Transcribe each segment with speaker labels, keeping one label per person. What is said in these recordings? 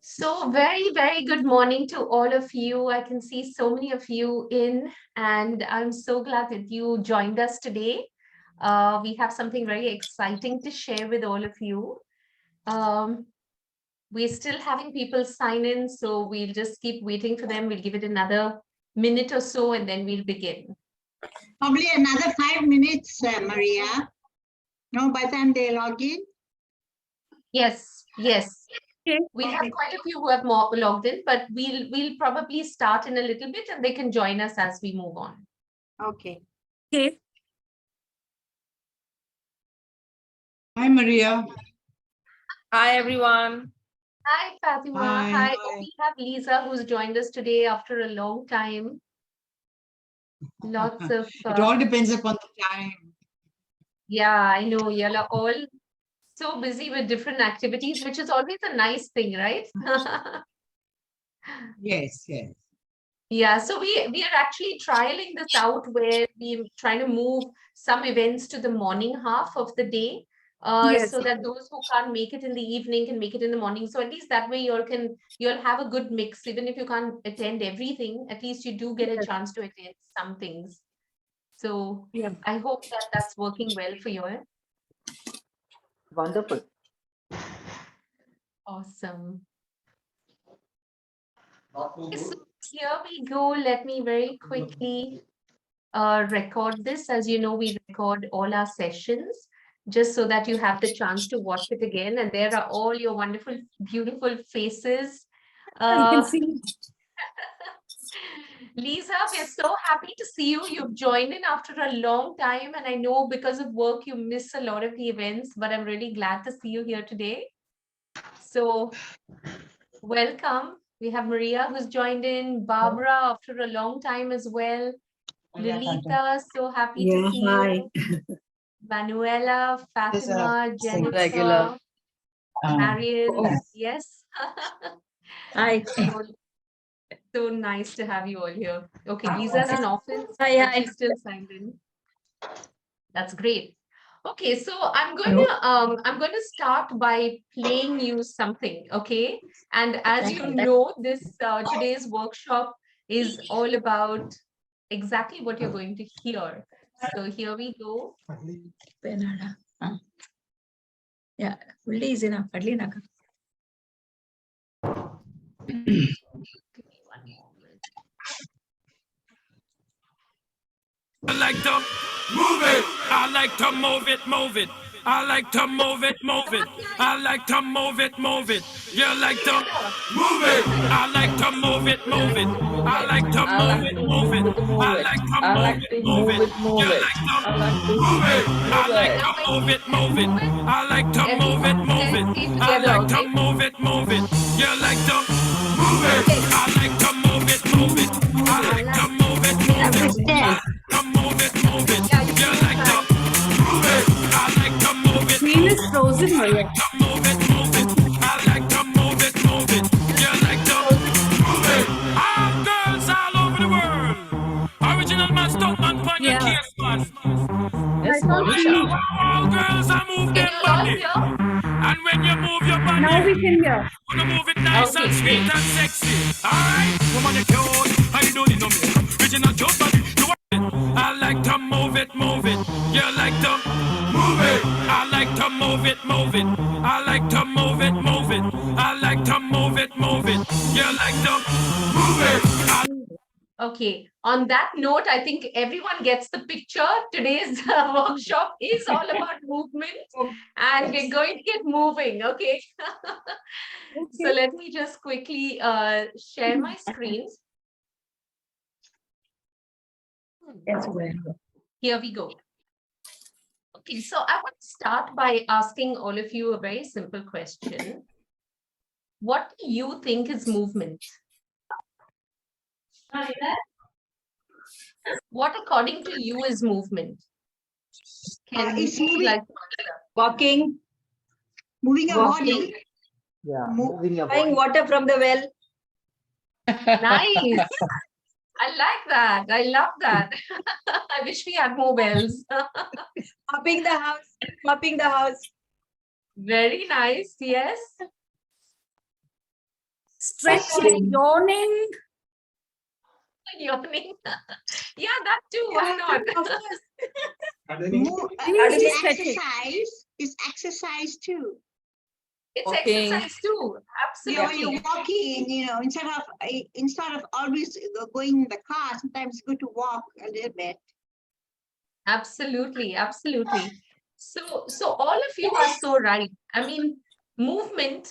Speaker 1: So very, very good morning to all of you. I can see so many of you in, and I'm so glad that you joined us today. We have something very exciting to share with all of you. Um, we're still having people sign in, so we'll just keep waiting for them. We'll give it another minute or so, and then we'll begin.
Speaker 2: Probably another 5 minutes, Maria. No, by the time they log in.
Speaker 1: Yes, yes.
Speaker 3: Okay.
Speaker 1: We have quite a few who have logged in, but we'll probably start in a little bit and they can join us as we move on.
Speaker 2: Okay.
Speaker 3: Okay.
Speaker 4: Hi, Maria.
Speaker 3: Hi, everyone.
Speaker 1: Hi, Fatima.
Speaker 4: Hi.
Speaker 1: Hi. We have Lisa who's joined us today after a long time. Lots of...
Speaker 4: It all depends upon the time.
Speaker 1: Yeah, I know. You're all so busy with different activities, which is always a nice thing, right?
Speaker 4: Yes, yes.
Speaker 1: Yeah, so we are actually trialing this out where we're trying to move some events to the morning half of the day.
Speaker 3: Yes.
Speaker 1: So that those who can't make it in the evening can make it in the morning. So at least that way you'll have a good mix. Even if you can't attend everything, at least you do get a
Speaker 3: Yes.
Speaker 1: chance to attend some things. So
Speaker 3: Yeah.
Speaker 1: I hope that that's working well for you all.
Speaker 5: Wonderful.
Speaker 1: Awesome. Okay, so here we go. Let me very quickly record this. As you know, we record all our sessions just so that you have the chance to watch it again. And there are all your wonderful, beautiful faces.
Speaker 3: I can see.
Speaker 1: Lisa, we're so happy to see you. You've joined in after a long time. And I know because of work, you miss a lot of the events, but I'm really glad to see you here today. So welcome. We have Maria who's joined in, Barbara after a long time as well. Lilita, so happy to see you. Manuela, Fatima, Jennifer,
Speaker 5: regular.
Speaker 1: Marian, yes.
Speaker 3: Hi.
Speaker 1: So nice to have you all here. Okay, Lisa's in office,
Speaker 3: Hi,
Speaker 1: but
Speaker 3: hi.
Speaker 1: she's still signed in. That's great. Okay, so I'm going to start by playing you something, okay? And as you know, this today's workshop is all about exactly what you're going to hear. So here we go.
Speaker 3: Yeah, fully is enough.
Speaker 6: I like to move it. I like to move it, move it. I like to move it, move it. I like to move it, move it. You like to move it. I like to move it, move it. I like to move it, move it. I like to move it, move it. You like to move it. I like to move it, move it. I like to move it, move it. I like to move it, move it. You like to move it. I like to move it, move it. I like to move it, move it. Move it, move it. You like to move it. I like to move it.
Speaker 3: Screen is frozen, Maria.
Speaker 6: Move it, move it. I like to move it, move it. You like to move it. All girls all over the world. Original man, stunt man, pan your case, man.
Speaker 3: Yes, Monisha.
Speaker 6: All girls are move
Speaker 1: Can
Speaker 6: their
Speaker 1: you all
Speaker 6: body.
Speaker 1: hear?
Speaker 6: And when you move your body,
Speaker 3: Now we can hear.
Speaker 6: gonna move it nice
Speaker 1: Okay,
Speaker 6: and sweet
Speaker 1: great.
Speaker 6: and sexy. Alright? Woman, you cute. How you doing? No makeup. Original cute body. You want it? I like to move it, move it. You like to move it. I like to move it, move it. I like to move it, move it. I like to move it, move it. You like to move it.
Speaker 1: Okay, on that note, I think everyone gets the picture. Today's workshop is all about movement and we're going to get moving, okay? So let me just quickly share my screen.
Speaker 3: Yes, well.
Speaker 1: Here we go. Okay, so I want to start by asking all of you a very simple question. What do you think is movement? What according to you is movement? Can
Speaker 2: It's
Speaker 1: you
Speaker 2: moving.
Speaker 1: like
Speaker 3: Walking,
Speaker 2: Moving your
Speaker 1: walking?
Speaker 2: body.
Speaker 5: Yeah,
Speaker 2: Move.
Speaker 5: moving your
Speaker 3: buying
Speaker 5: body.
Speaker 3: water from the well,
Speaker 1: Nice. I like that. I love that. I wish we had more bells.
Speaker 3: mopping the house.
Speaker 1: Very nice. Yes.
Speaker 3: Stretching, yawning.
Speaker 1: Yawning. Yeah, that too. Why not?
Speaker 3: Easy stretching.
Speaker 2: Exercise is exercise too.
Speaker 1: It's
Speaker 3: Walking.
Speaker 1: exercise too. Absolutely.
Speaker 2: You're walking, instead of always going in the car, sometimes it's good to walk a little bit.
Speaker 1: Absolutely, absolutely. So all of you are so right. I mean, movement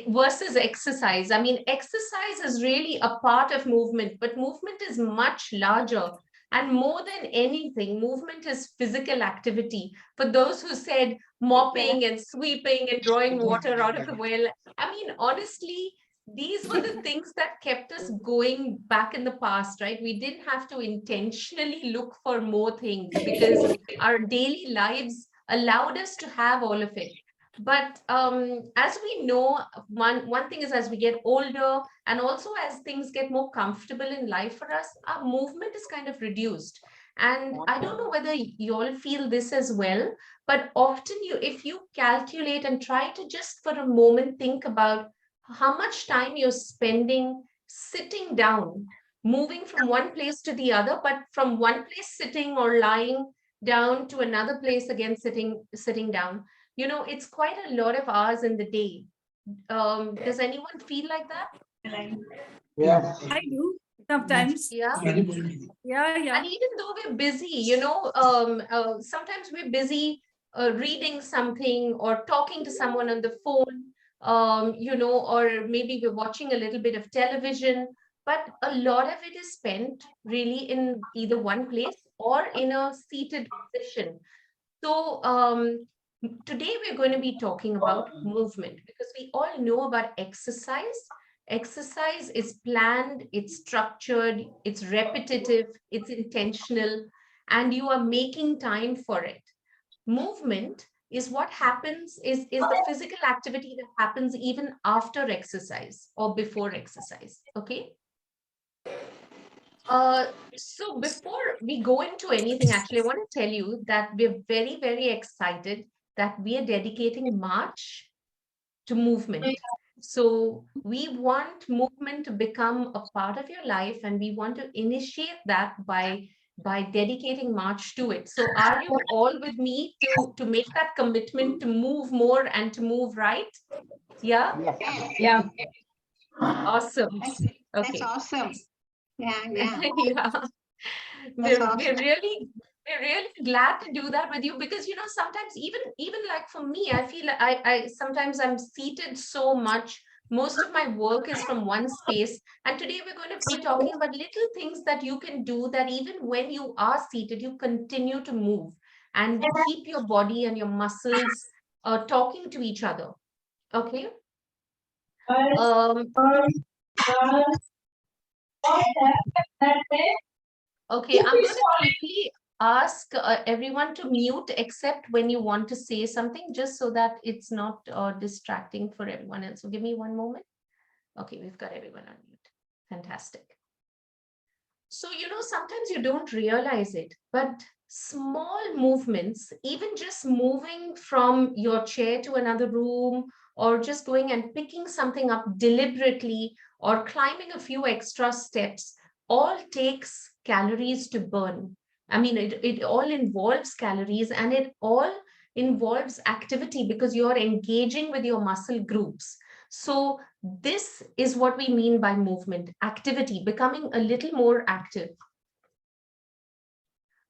Speaker 1: versus exercise. I mean, exercise is really a part of movement, but movement is much larger. And more than anything, movement is physical activity. For those who said mopping and sweeping and drawing water out of the well, I mean, honestly, these were the things that kept us going back in the past, right? We didn't have to intentionally look for more things because our daily lives allowed us to have all of it. But as we know, one thing is, as we get older and also as things get more comfortable in life for us, our movement is kind of reduced. And I don't know whether you all feel this as well, but often if you calculate and try to just for a moment think about how much time you're spending sitting down, moving from one place to the other, but from one place sitting or lying down to another place again sitting down. You know, it's quite a lot of hours in the day. Does anyone feel like that?
Speaker 3: I do sometimes.
Speaker 1: Yeah.
Speaker 3: Yeah.
Speaker 1: And even though we're busy, sometimes we're busy reading something or talking to someone on the phone, or maybe we're watching a little bit of television, but a lot of it is spent really in either one place or in a seated position. So today we're going to be talking about movement because we all know about exercise. Exercise is planned, it's structured, it's repetitive, it's intentional, and you are making time for it. Movement is what happens, is the physical activity that happens even after exercise or before exercise. Okay. So before we go into anything, actually, I want to tell you that we're very, very excited that we are dedicating March to movement. So we want movement to become a part of your life, and we want to initiate that by dedicating March to it. So are you all with me to make that commitment to move more and to move right? Yeah?
Speaker 3: Yeah.
Speaker 1: Awesome.
Speaker 2: That's
Speaker 1: Okay.
Speaker 2: awesome. Yeah.
Speaker 1: Yeah.
Speaker 2: That's
Speaker 1: We're
Speaker 2: awesome.
Speaker 1: really glad to do that with you because sometimes even like for me, I feel like I sometimes I'm seated so much. Most of my work is from one space, and today we're going to be talking about little things that you can do that even when you are seated, you continue to move and keep your body and your muscles talking to each other. Okay. Okay, I'm going to quickly ask everyone to mute except when you want to say something, just so that it's not distracting for everyone else. So give me one moment. Okay, we've got everyone on mute. Fantastic. So, sometimes you don't realize it, but small movements, even just moving from your chair to another room, or just going and picking something up deliberately, or climbing a few extra steps, all takes calories to burn. I mean, it all involves calories, and it all involves activity because you're engaging with your muscle groups. So this is what we mean by movement, activity, becoming a little more active.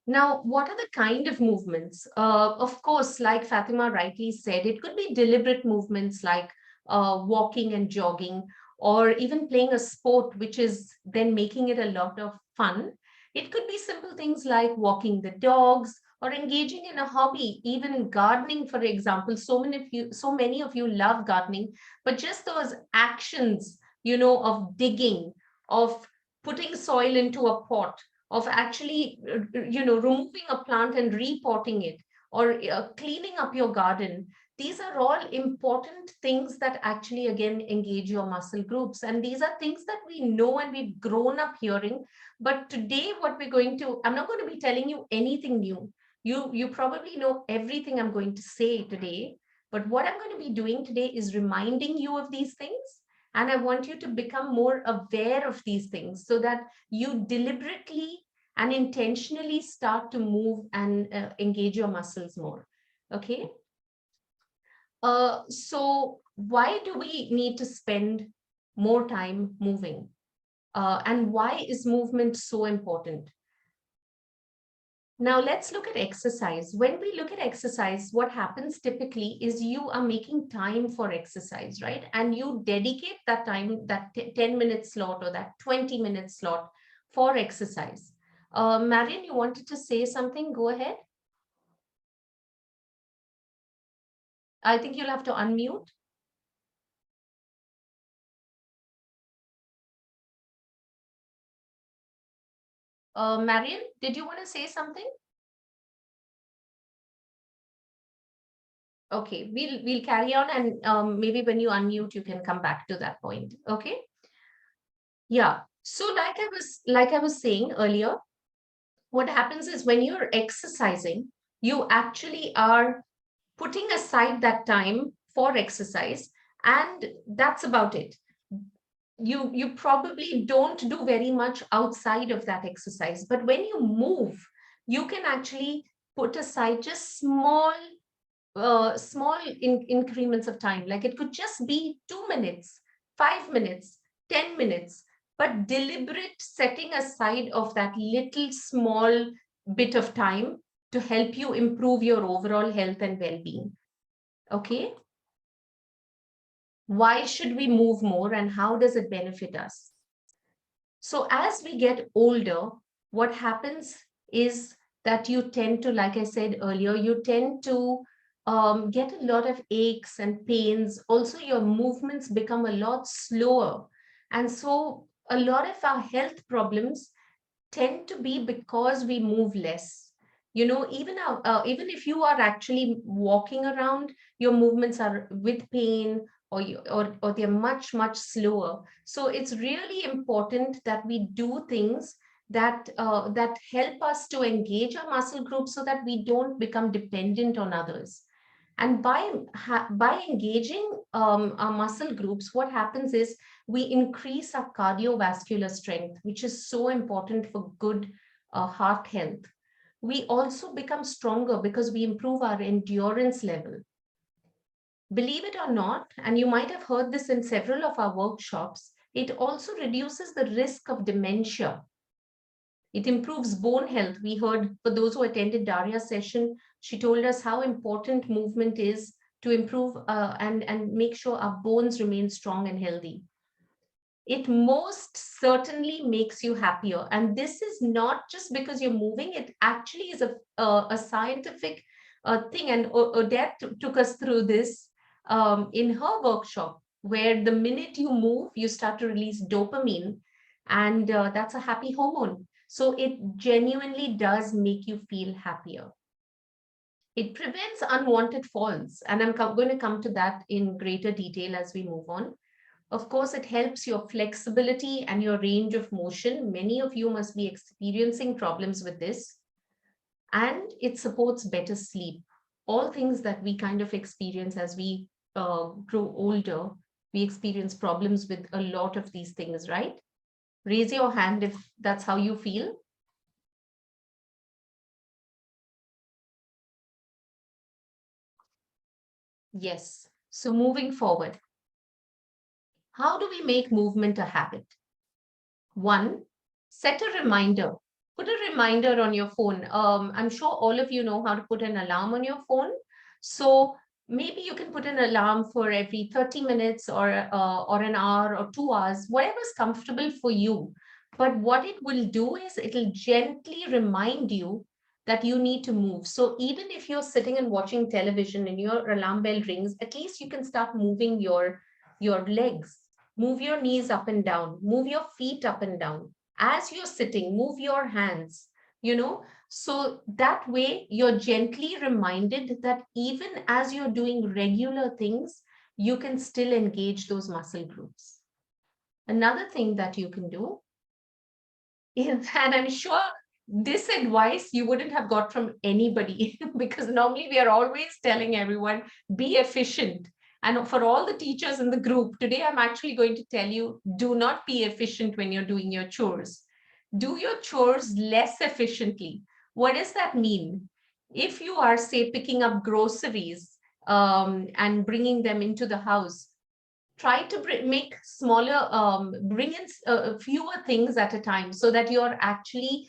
Speaker 1: Now, what are the kind of movements? Of course, like Fatima rightly said, it could be deliberate movements like walking and jogging, or even playing a sport, which is then making it a lot of fun. It could be simple things like walking the dogs or engaging in a hobby, even gardening, for example. So many of you love gardening, but just those actions, of digging, of putting soil into a pot, of actually, removing a plant and repotting it, or cleaning up your garden. These are all important things that actually, again, engage your muscle groups. And these are things that we know and we've grown up hearing. But today, I'm not going to be telling you anything new. You probably know everything I'm going to say today. But what I'm going to be doing today is reminding you of these things And I want you to become more aware of these things so that you deliberately and intentionally start to move and engage your muscles more. Okay. So why do we need to spend more time moving? And why is movement so important? Now let's look at exercise. When we look at exercise, what happens typically is you are making time for exercise, right? And you dedicate that time, that 10-minute slot or that 20-minute slot for exercise. Marian, you wanted to say something? Go ahead. I think you'll have to unmute. Marian, did you want to say something? Okay, we'll carry on, and maybe when you unmute, you can come back to that point. Okay. Yeah. So like I was saying earlier, what happens is when you're exercising, you actually are putting aside that time for exercise, and that's about it. You probably don't do very much outside of that exercise, but when you move, you can actually put aside just small increments of time. Like it could just be 2 minutes, 5 minutes, 10 minutes, but deliberate setting aside of that little small bit of time to help you improve your overall health and well-being. Okay. Why should we move more and how does it benefit us? So as we get older, what happens is that you tend to, like I said earlier, you tend to get a lot of aches and pains. Also, your movements become a lot slower. And so a lot of our health problems tend to be because we move less. You know, even if you are actually walking around, your movements are with pain, or they're much slower. So it's really important that we do things that that help us to engage our muscle groups so that we don't become dependent on others. And by engaging our muscle groups, what happens is we increase our cardiovascular strength, which is so important for good heart health. We also become stronger because we improve our endurance level. Believe it or not, and you might have heard this in several of our workshops, it also reduces the risk of dementia. It improves bone health. We heard, for those who attended Daria's session, she told us how important movement is to improve and make sure our bones remain strong and healthy. It most certainly makes you happier. And this is not just because you're moving, it actually is a scientific thing. And Odette took us through this in her workshop, where the minute you move, you start to release dopamine, and that's a happy hormone. So it genuinely does make you feel happier. It prevents unwanted falls, and I'm going to come to that in greater detail as we move on. Of course, it helps your flexibility and your range of motion. Many of you must be experiencing problems with this. And it supports better sleep. All things that we kind of experience as we grow older, we experience problems with a lot of these things, right? Raise your hand if that's how you feel. Yes. So moving forward, how do we make movement a habit? One, set a reminder. Put a reminder on your phone. I'm sure all of you know how to put an alarm on your phone. So maybe you can put an alarm for every 30 minutes or an hour or 2 hours, whatever's comfortable for you. But what it will do is it'll gently remind you that you need to move. So even if you're sitting and watching television and your alarm bell rings, at least you can start moving your legs. Move your knees up and down, move your feet up and down. As you're sitting, move your hands, so that way you're gently reminded that even as you're doing regular things, you can still engage those muscle groups. Another thing that you can do is, and I'm sure this advice you wouldn't have got from anybody because normally we are always telling everyone, be efficient. And for all the teachers in the group, today I'm actually going to tell you, do not be efficient when you're doing your chores. Do your chores less efficiently. What does that mean? If you are, say, picking up groceries and bringing them into the house, try to make smaller, bring in fewer things at a time so that you're actually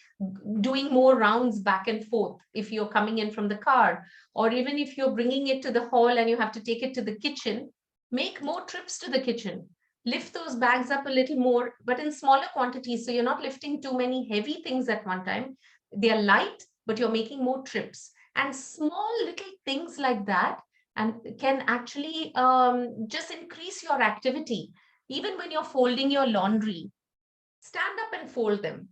Speaker 1: doing more rounds back and forth if you're coming in from the car, or even if you're bringing it to the hall and you have to take it to the kitchen, make more trips to the kitchen. Lift those bags up a little more, but in smaller quantities. So you're not lifting too many heavy things at one time. They're light, but you're making more trips. And small little things like that and can actually just increase your activity. Even when you're folding your laundry, stand up and fold them.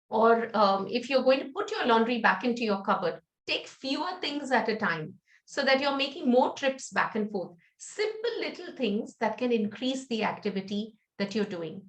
Speaker 1: Or if you're going to put your laundry back into your cupboard, take fewer things at a time so that you're making more trips back and forth. Simple little things that can increase the activity that you're doing.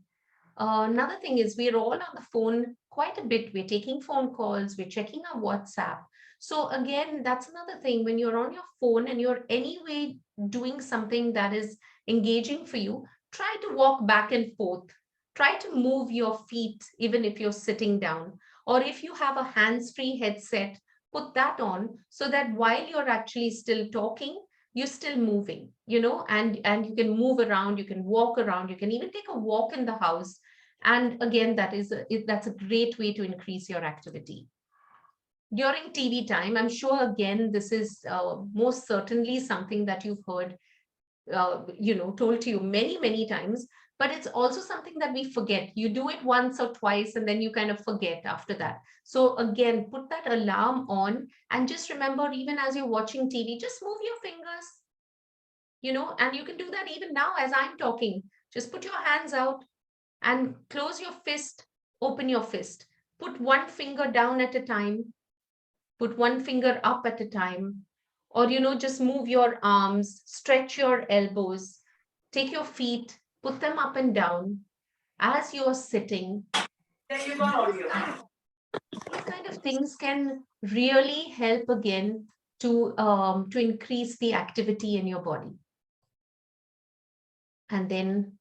Speaker 1: Another thing is we're all on the phone quite a bit. We're taking phone calls, we're checking our WhatsApp. So again, that's another thing. When you're on your phone and you're anyway doing something that is engaging for you, try to walk back and forth. Try to move your feet, even if you're sitting down. Or if you have a hands-free headset, put that on so that while you're actually still talking, you're still moving, and you can move around, you can walk around, you can even take a walk in the house. And again, that's a great way to increase your activity. During TV time, I'm sure, again, this is most certainly something that you've heard, told to you many, many times, but it's also something that we forget. You do it once or twice, and then you kind of forget after that. So again, put that alarm on and just remember, even as you're watching TV, just move your fingers, and you can do that even now as I'm talking. Just put your hands out and close your fist, open your fist. Put one finger down at a time, put one finger up at a time, or, just move your arms, stretch your elbows, take your feet, put them up and down as you're sitting. These kind of things can really help again to increase the activity in your body. And then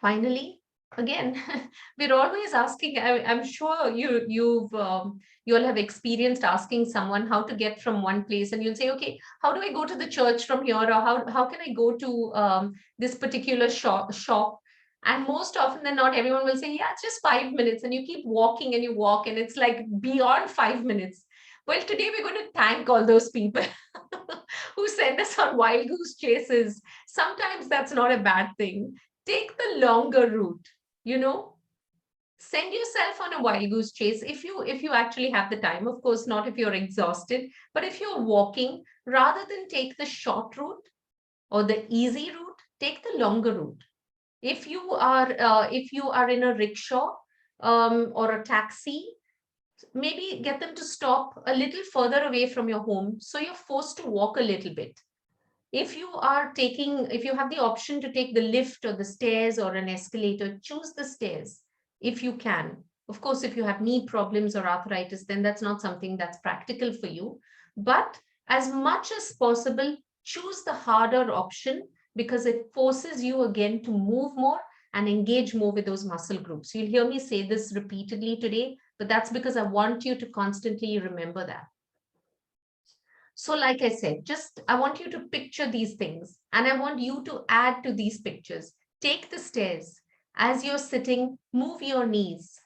Speaker 1: finally, again, we're always asking, I'm sure you all have experienced asking someone how to get from one place, and you'll say, okay, how do I go to the church from here? Or how can I go to this particular shop? And most often than not, everyone will say, yeah, it's just 5 minutes. And you keep walking and you walk, and it's like beyond 5 minutes. Well, today we're going to thank all those people who send us on wild goose chases. Sometimes that's not a bad thing. Take the longer route, send yourself on a wild goose chase if you actually have the time. Of course, not if you're exhausted, but if you're walking, rather than take the short route or the easy route, take the longer route. If you are in a rickshaw or a taxi, maybe get them to stop a little further away from your home, so you're forced to walk a little bit. If you have the option to take the lift or the stairs or an escalator, choose the stairs if you can. Of course, if you have knee problems or arthritis, then that's not something that's practical for you. But as much as possible, choose the harder option, because it forces you again to move more and engage more with those muscle groups. You'll hear me say this repeatedly today, but that's because I want you to constantly remember that. So like I said, I want you to picture these things, and I want you to add to these pictures. Take the stairs. As you're sitting, move your knees.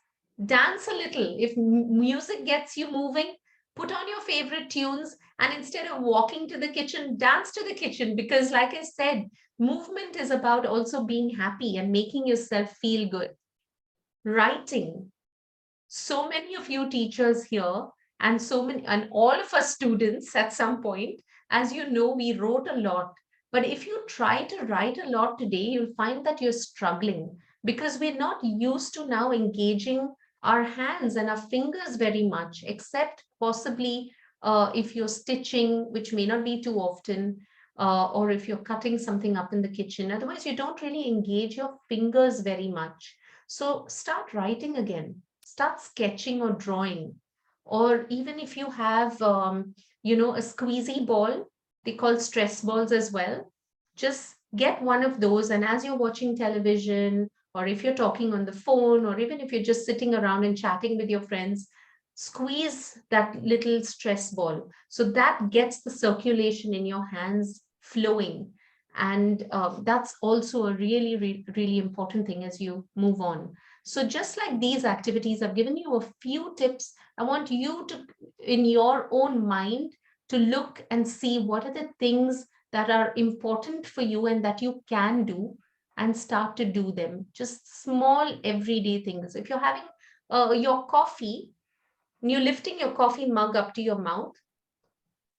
Speaker 1: Dance a little. If music gets you moving, put on your favorite tunes, and instead of walking to the kitchen, dance to the kitchen, because like I said, movement is about also being happy and making yourself feel good. Writing. So many of you teachers here, and all of us students at some point, as you know, we wrote a lot. But if you try to write a lot today, you'll find that you're struggling, because we're not used to now engaging our hands and our fingers very much, except possibly if you're stitching, which may not be too often, or if you're cutting something up in the kitchen. Otherwise, you don't really engage your fingers very much. So start writing again. Start sketching or drawing. Or even if you have, a squeezy ball, they call stress balls as well. Just get one of those, and as you're watching television, or if you're talking on the phone, or even if you're just sitting around and chatting with your friends, squeeze that little stress ball. So that gets the circulation in your hands flowing. And that's also a really important thing as you move on. So just like these activities, I've given you a few tips. I want you to, in your own mind, to look and see what are the things that are important for you and that you can do, and start to do them. Just small everyday things. If you're having your coffee, and you're lifting your coffee mug up to your mouth,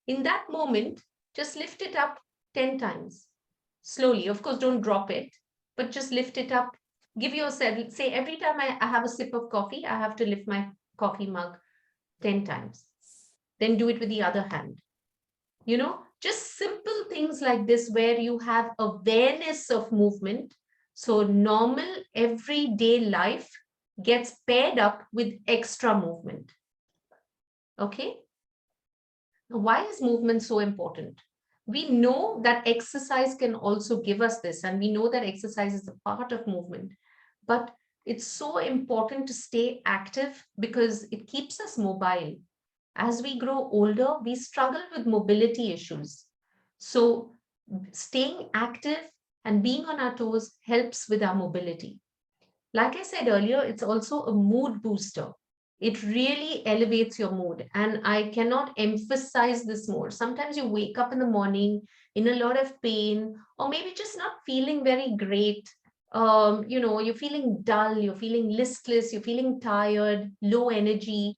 Speaker 1: in that moment, just lift it up 10 times. Slowly. Of course, don't drop it, but just lift it up. Give yourself, say every time I have a sip of coffee, I have to lift my coffee mug 10 times. Then do it with the other hand. You know, just simple things like this where you have awareness of movement. So normal everyday life gets paired up with extra movement. Okay. Now, why is movement so important? We know that exercise can also give us this, and we know that exercise is a part of movement, but it's so important to stay active because it keeps us mobile. As we grow older, we struggle with mobility issues. So staying active and being on our toes helps with our mobility. Like I said earlier, it's also a mood booster. It really elevates your mood. And I cannot emphasize this more. Sometimes you wake up in the morning in a lot of pain, or maybe just not feeling very great. You know, you're feeling dull, you're feeling listless, you're feeling tired, low energy,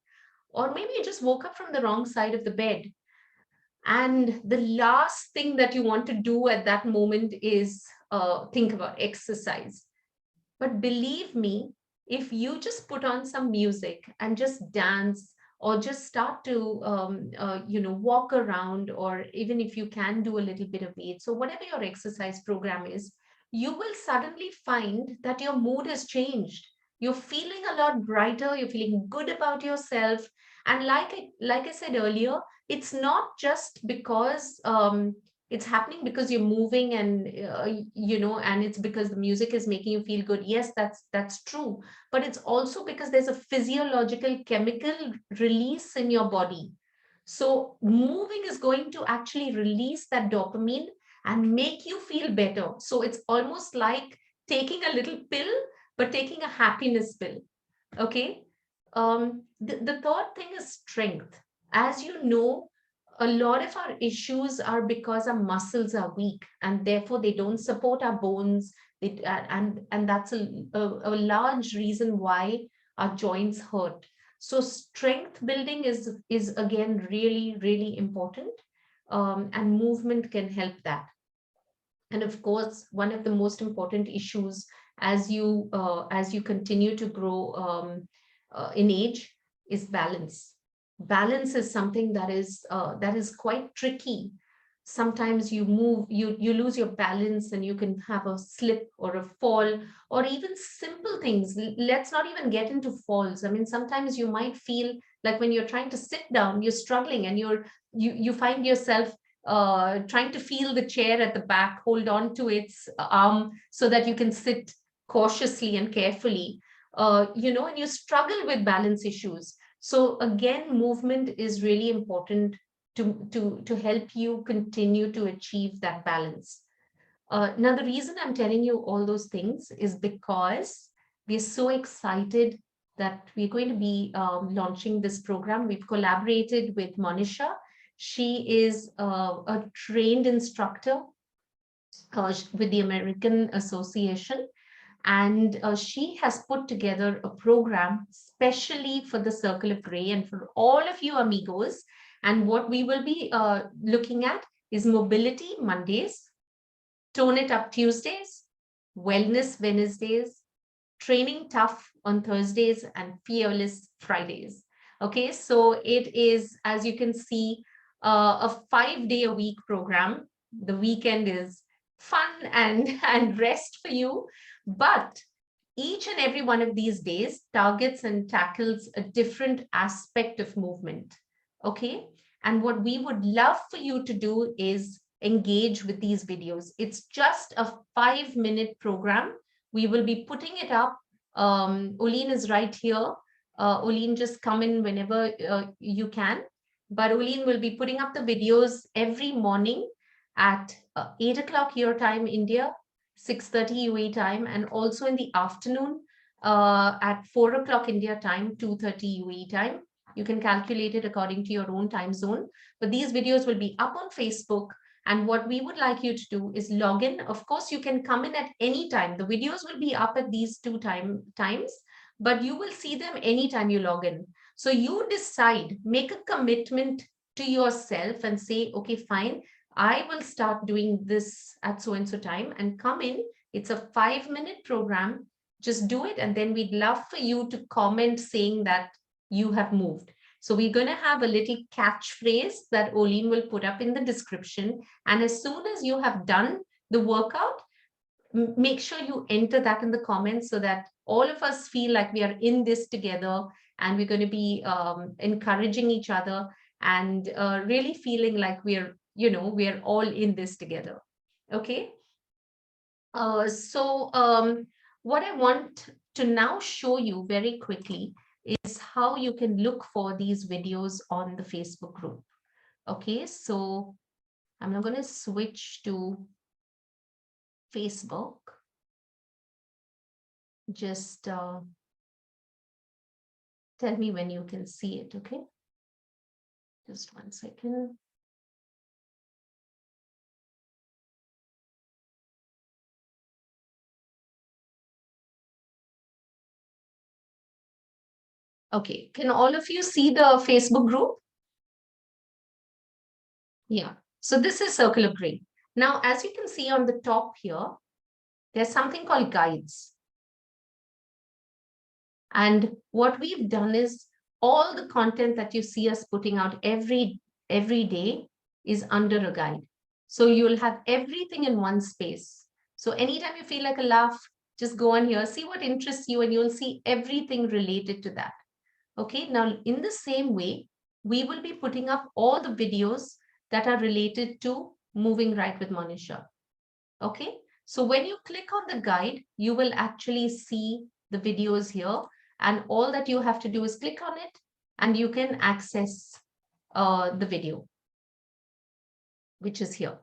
Speaker 1: or maybe you just woke up from the wrong side of the bed. And the last thing that you want to do at that moment is think about exercise. But believe me, if you just put on some music and just dance, or just start to, walk around, or even if you can do a little bit of weight, so whatever your exercise program is, you will suddenly find that your mood has changed. You're feeling a lot brighter, you're feeling good about yourself. And like I said earlier, it's not just because it's happening because you're moving, and and it's because the music is making you feel good. Yes, that's true, but it's also because there's a physiological chemical release in your body. So moving is going to actually release that dopamine and make you feel better. So it's almost like taking a little pill, but taking a happiness pill. Okay. The third thing is strength. As you know, a lot of our issues are because our muscles are weak, and therefore they don't support our bones. And that's a large reason why our joints hurt. So strength building is again really important, and movement can help that. And of course, one of the most important issues as you continue to grow in age is balance. Balance is something that is quite tricky. Sometimes you lose your balance, and you can have a slip or a fall, or even simple things. Let's not even get into falls. I mean, sometimes you might feel like when you're trying to sit down, you're struggling, and you find yourself trying to feel the chair at the back, hold on to its arm so that you can sit cautiously and carefully, and you struggle with balance issues. So again, movement is really important to help you continue to achieve that balance. Now, the reason I'm telling you all those things is because we're so excited that we're going to be launching this program. We've collaborated with Monisha. She is a trained instructor with the American Association, and she has put together a program specially for the Circle of Gray and for all of you amigos. And what we will be looking at is mobility Mondays, tone it up Tuesdays, wellness Wednesdays, training tough on Thursdays, and fearless Fridays. Okay, so it is, as you can see, a 5-day-a-week program. The weekend is fun and rest for you, but each and every one of these days targets and tackles a different aspect of movement. Okay, And what we would love for you to do is engage with these videos. It's just a 5-minute program. We will be putting it up. Oline is right here. Oline, just come in whenever you can. But Oline will be putting up the videos every morning at 8 o'clock your time, India, 6:30 UAE time, and also in the afternoon at 4 o'clock India time, 2:30 UAE time. You can calculate it according to your own time zone. But these videos will be up on Facebook. And what we would like you to do is log in. Of course, you can come in at any time. The videos will be up at these two times, but you will see them anytime you log in. So you decide, make a commitment to yourself and say, okay, fine, I will start doing this at so-and-so time and come in. It's a 5-minute program. Just do it. And then we'd love for you to comment saying that you have moved. So we're going to have a little catchphrase that Oline will put up in the description. And as soon as you have done the workout, make sure you enter that in the comments so that all of us feel like we are in this together, and we're going to be encouraging each other and really feeling like we're all in this together. Okay. So what I want to now show you very quickly is how you can look for these videos on the Facebook group. Okay, so I'm now going to switch to Facebook. Just tell me when you can see it, okay? Just 1 second. Okay, can all of you see the Facebook group? Yeah, so this is Circle of Grey. Now, as you can see on the top here, there's something called guides. And what we've done is all the content that you see us putting out every day is under a guide. So you'll have everything in one space. So anytime you feel like a laugh, just go on here, see what interests you, and you'll see everything related to that. Okay, now in the same way, we will be putting up all the videos that are related to moving right with Monisha. Okay, so when you click on the guide, you will actually see the videos here, and all that you have to do is click on it and you can access the video, which is here.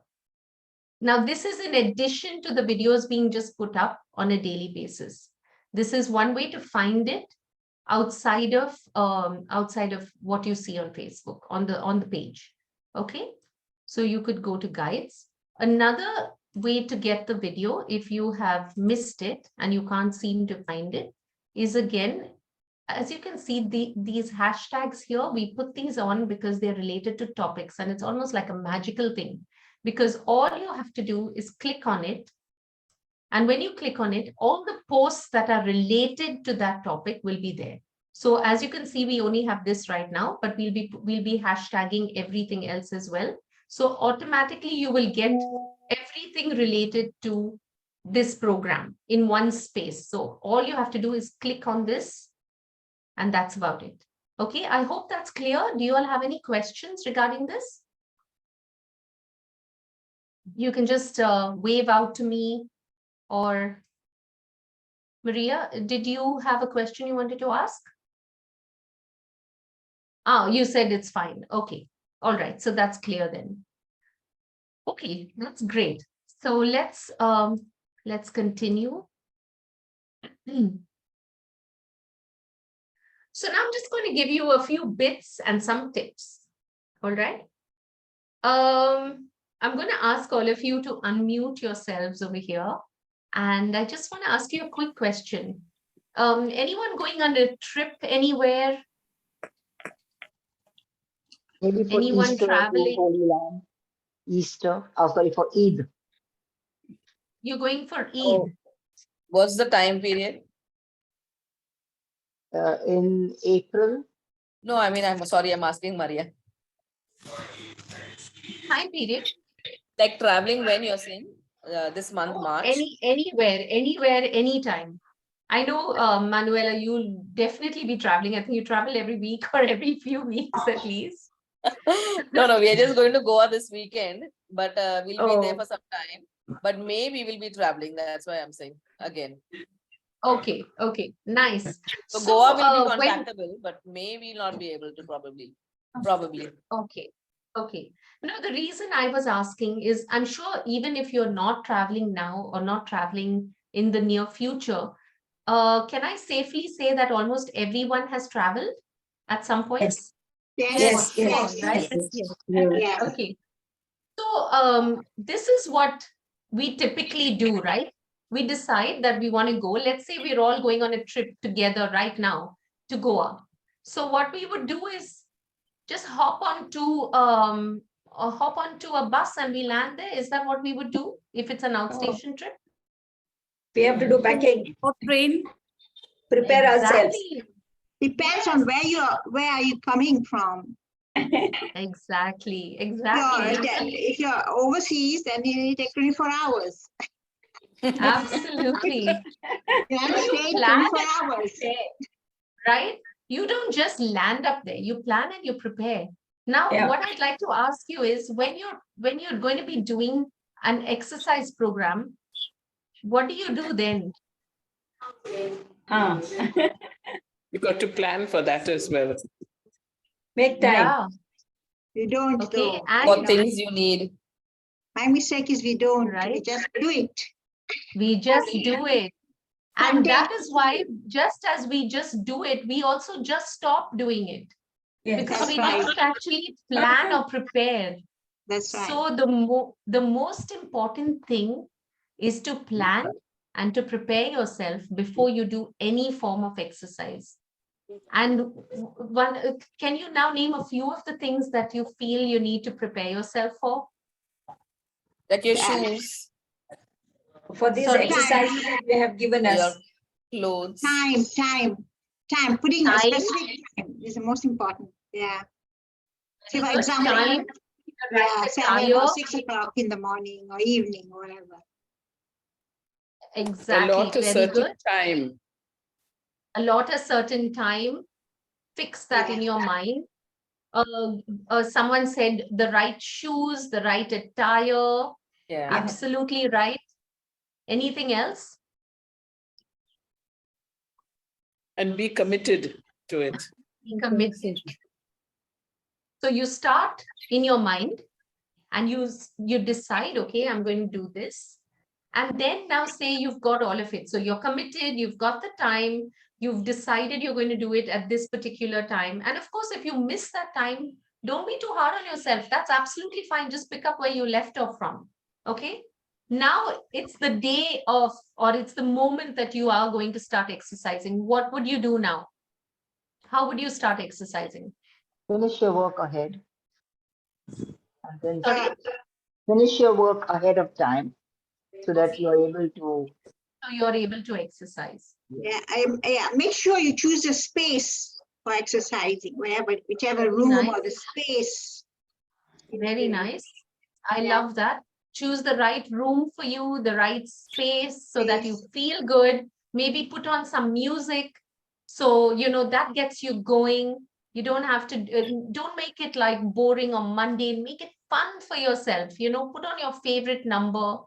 Speaker 1: Now, this is in addition to the videos being just put up on a daily basis. This is one way to find it outside of what you see on Facebook on the page. Okay, so you could go to guides. Another way to get the video, if you have missed it and you can't seem to find it, is again, as you can see, these hashtags here, we put these on because they're related to topics, and it's almost like a magical thing, because all you have to do is click on it. And when you click on it, all the posts that are related to that topic will be there. So as you can see, we only have this right now, but we'll be hashtagging everything else as well. So automatically you will get everything related to this program in one space. So all you have to do is click on this, and that's about it. Okay, I hope that's clear. Do you all have any questions regarding this? You can just wave out to me. Or Maria, did you have a question you wanted to ask? Oh, you said it's fine. Okay. All right. So that's clear then. Okay, that's great. So let's continue. So now I'm just going to give you a few bits and some tips. All right. I'm going to ask all of you to unmute yourselves over here. And I just want to ask you a quick question. Anyone going on a trip anywhere?
Speaker 5: Maybe for
Speaker 1: Anyone
Speaker 5: Easter,
Speaker 1: traveling?
Speaker 5: Holy Land. Easter. Oh, sorry, for Eid.
Speaker 1: You're going for Eid?
Speaker 7: Oh, what's the time period?
Speaker 5: In April.
Speaker 7: No, I mean, I'm sorry, I'm asking Maria.
Speaker 1: Time period?
Speaker 7: Like traveling when you're saying? This month, March?
Speaker 1: Anywhere, anytime. I know, Manuela, you'll definitely be traveling. I think you travel every week or every few weeks at least.
Speaker 7: No, we are just going to Goa this weekend, but we'll be there
Speaker 3: Oh.
Speaker 7: for some time. But maybe we'll be traveling. That's why I'm saying again.
Speaker 1: Okay, okay, nice.
Speaker 7: So Goa will be
Speaker 1: when,
Speaker 7: contactable, but maybe not be able to probably.
Speaker 1: okay, okay. No, the reason I was asking is I'm sure even if you're not traveling now or not traveling in the near future, can I safely say that almost everyone has traveled at some point?
Speaker 2: Yes,
Speaker 3: Yes,
Speaker 1: right?
Speaker 2: yes.
Speaker 1: Okay. So this is what we typically do, right? We decide that we want to go. Let's say we're all going on a trip together right now to Goa. So what we would do is just hop onto a bus and we land there. Is that what we would do if it's an outstation trip?
Speaker 8: We have to do packing,
Speaker 3: Or train.
Speaker 8: prepare ourselves.
Speaker 1: Exactly.
Speaker 2: Depends on where are you coming from.
Speaker 1: Exactly.
Speaker 2: If you're overseas, then you need to take 24 hours.
Speaker 1: Absolutely.
Speaker 2: You have to stay
Speaker 1: plan
Speaker 2: 24 hours.
Speaker 1: Right? You don't just land up there. You plan and you prepare. Now,
Speaker 8: Yeah.
Speaker 1: what I'd like to ask you is when you're going to be doing an exercise program, what do you do then?
Speaker 9: You got to plan for that as well.
Speaker 8: Make time.
Speaker 1: Yeah.
Speaker 2: We don't
Speaker 1: Okay.
Speaker 2: though.
Speaker 1: And
Speaker 7: What things you need?
Speaker 2: My mistake is we don't. We
Speaker 1: Right.
Speaker 2: just do it.
Speaker 1: we just do it.
Speaker 2: Some
Speaker 1: And
Speaker 2: days-
Speaker 1: that is why, just as we just do it, we also just stop doing it.
Speaker 8: Yes.
Speaker 1: Because
Speaker 2: That's
Speaker 1: we
Speaker 2: right.
Speaker 1: don't actually plan or prepare.
Speaker 2: That's right.
Speaker 1: So the most important thing is to plan and to prepare yourself before you do any form of exercise. And can you now name a few of the things that you feel you need to prepare yourself for?
Speaker 7: Like your
Speaker 2: Yeah.
Speaker 7: shoes,
Speaker 8: For these
Speaker 1: Sorry?
Speaker 8: exercises that they have given
Speaker 7: your
Speaker 8: us.
Speaker 7: clothes.
Speaker 2: Time. Putting a
Speaker 1: Time.
Speaker 2: specific time is the most important. Yeah. So for
Speaker 1: Good
Speaker 2: example,
Speaker 1: time,
Speaker 2: yeah, 7
Speaker 1: attire.
Speaker 2: or 6 o'clock in the morning or evening or whatever.
Speaker 1: Exactly.
Speaker 9: Allot a
Speaker 1: Very
Speaker 9: certain
Speaker 1: good.
Speaker 9: time.
Speaker 1: Allot a certain time. Fix that in your mind. Someone said the right shoes, the right attire.
Speaker 7: Yeah.
Speaker 1: Absolutely right. Anything else?
Speaker 9: And be committed to it.
Speaker 1: Committed. So you start in your mind and you decide, okay, I'm going to do this. And then now say you've got all of it. So you're committed, you've got the time, you've decided you're going to do it at this particular time. And of course, if you miss that time, don't be too hard on yourself. That's absolutely fine. Just pick up where you left off from. Okay. Now it's the day of, or it's the moment that you are going to start exercising. What would you do now? How would you start exercising?
Speaker 5: Finish your work ahead. And then
Speaker 1: Sorry?
Speaker 5: finish your work ahead of time so that you are able to.
Speaker 1: So you're able to exercise.
Speaker 2: Yeah, make sure you choose a space for exercising, whichever room
Speaker 1: Nice.
Speaker 2: or the space.
Speaker 1: Very nice. I
Speaker 2: Yeah.
Speaker 1: love that. Choose the right room for you, the right space so that you
Speaker 2: Space.
Speaker 1: feel good. Maybe put on some music. So, that gets you going. You don't have to, don't make it like boring or mundane. Make it fun for yourself. Put on your favorite number.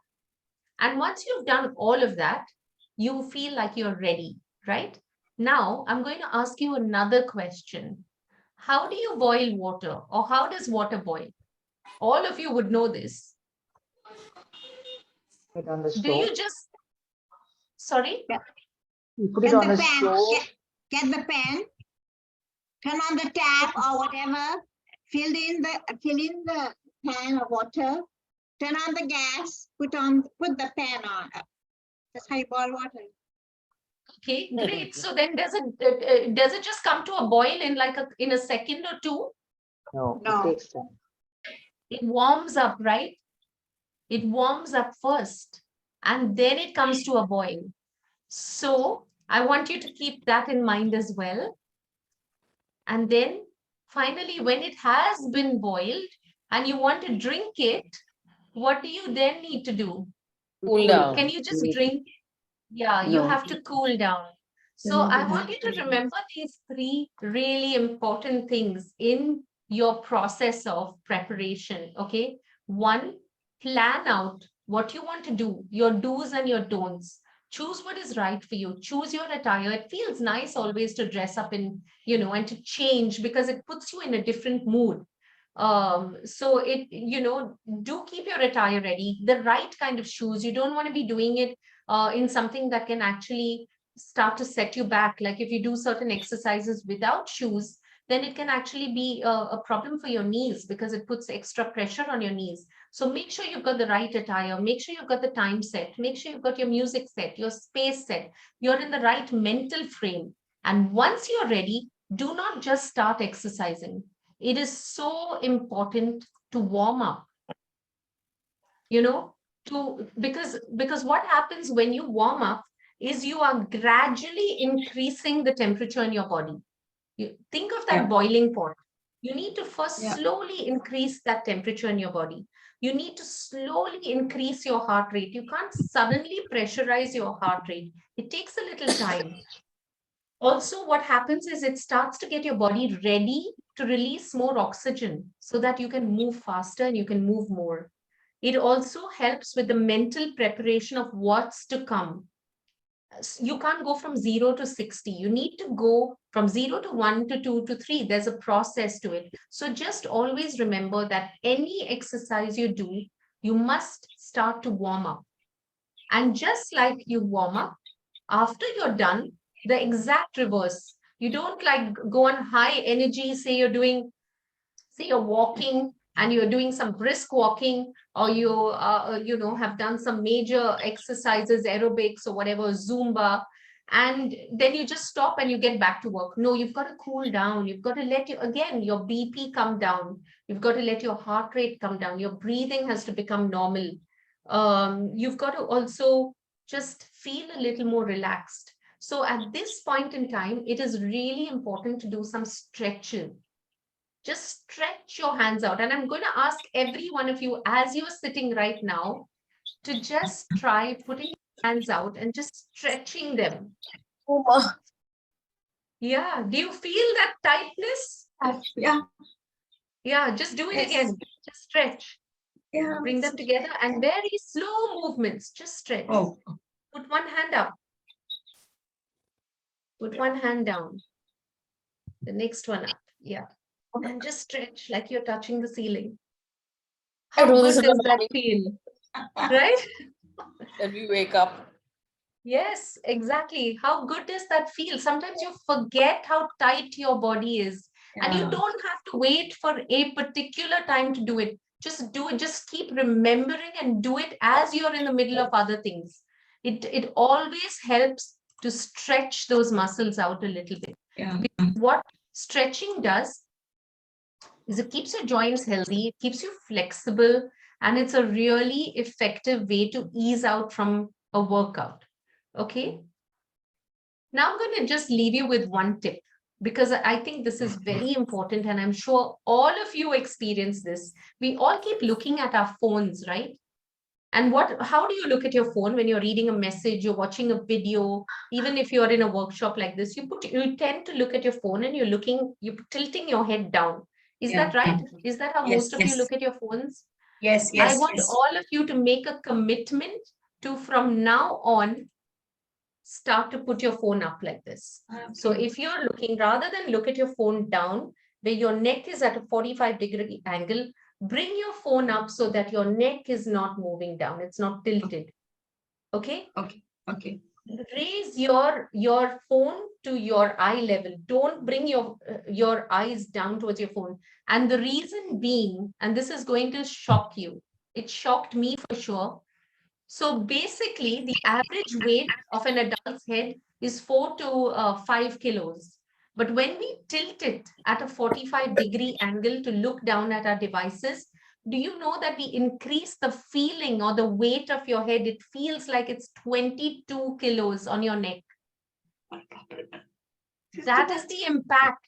Speaker 1: And once you've done all of that, you feel like you're ready, right? Now, I'm going to ask you another question. How do you boil water, or how does water boil? All of you would know this.
Speaker 5: Put it on the
Speaker 1: Do
Speaker 5: stove.
Speaker 1: you just, sorry?
Speaker 5: You put it
Speaker 2: Get
Speaker 5: on
Speaker 2: the
Speaker 5: the
Speaker 2: pan,
Speaker 5: stove.
Speaker 2: get the pan, turn on the tap or whatever, fill in the pan of water, turn on the gas, put the pan on. That's how you boil water.
Speaker 1: Okay, great. So then does it just come to a boil in a second or two?
Speaker 5: No,
Speaker 2: No.
Speaker 5: it takes time.
Speaker 1: It warms up, right? It warms up first, and then it comes to a boil. So I want you to keep that in mind as well. And then finally, when it has been boiled and you want to drink it, what do you then need to do?
Speaker 7: Cool down.
Speaker 1: Can you just drink? Yeah, you
Speaker 5: No.
Speaker 1: have to cool down. So I want you to remember these 3 really important things in your process of preparation. Okay. One, plan out what you want to do, your do's and your don'ts. Choose what is right for you. Choose your attire. It feels nice always to dress up in, and to change because it puts you in a different mood. So do keep your attire ready, the right kind of shoes. You don't want to be doing it in something that can actually start to set you back. Like if you do certain exercises without shoes, then it can actually be a problem for your knees because it puts extra pressure on your knees. So make sure you've got the right attire, make sure you've got the time set, make sure you've got your music set, your space set, you're in the right mental frame. And once you're ready, do not just start exercising. It is so important to warm up, because what happens when you warm up is you are gradually increasing the temperature in your body. You think of that boiling pot. You need to first slowly increase that temperature in your body. You need to slowly increase your heart rate. You can't suddenly pressurize your heart rate. It takes a little time. Also, what happens is it starts to get your body ready to release more oxygen so that you can move faster and you can move more. It also helps with the mental preparation of what's to come. You can't go from 0 to 60. You need to go from 0 to 1 to 2 to 3. There's a process to it. So just always remember that any exercise you do, you must start to warm up. And just like you warm up, after you're done, the exact reverse. You don't like go on high energy, say you're walking and you're doing some brisk walking, or you have done some major exercises, aerobics or whatever, Zumba, and then you just stop and you get back to work. No, you've got to cool down. You've got to let your BP come down. You've got to let your heart rate come down. Your breathing has to become normal. You've got to also just feel a little more relaxed. So at this point in time, it is really important to do some stretching. Just stretch your hands out. And I'm going to ask every one of you, as you're sitting right now, to just try putting your hands out and just stretching them. Yeah. Do you feel that tightness?
Speaker 8: Yeah.
Speaker 1: Yeah. Just do it again. Just stretch.
Speaker 8: Yeah.
Speaker 1: Bring them together and very slow movements. Just stretch.
Speaker 8: Oh.
Speaker 1: Put one hand up. Put one hand down. The next one up. Yeah. And just stretch like you're touching the ceiling. How good does that feel? Right?
Speaker 7: When we wake up.
Speaker 1: Yes, exactly. How good does that feel? Sometimes you forget how tight your body is, and you don't have to wait for a particular time to do it. Just do it. Just keep remembering and do it as you're in the middle of other things. It always helps to stretch those muscles out a little bit.
Speaker 8: Yeah.
Speaker 1: What stretching does is it keeps your joints healthy, it keeps you flexible, and it's a really effective way to ease out from a workout. Okay. Now I'm going to just leave you with one tip, because I think this is very important, and I'm sure all of you experience this. We all keep looking at our phones, right? And how do you look at your phone when you're reading a message, you're watching a video, even if you're in a workshop like this, you tend to look at your phone and you're tilting your head down. Is that right? Is that how most of you look at your phones?
Speaker 8: Yes.
Speaker 1: I want all of you to make a commitment to, from now on, start to put your phone up like this. Okay. So if you're looking, rather than look at your phone down, where your neck is at a 45-degree angle, bring your phone up so that your neck is not moving down. It's not tilted. Okay?
Speaker 8: Okay.
Speaker 1: Raise your phone to your eye level. Don't bring your eyes down towards your phone. And the reason being, and this is going to shock you, it shocked me for sure. So basically, the average weight of an adult's head is 4 to 5 kilos. But when we tilt it at a 45-degree angle to look down at our devices, do you know that we increase the feeling or the weight of your head? It feels like it's 22 kilos on your neck. That is the impact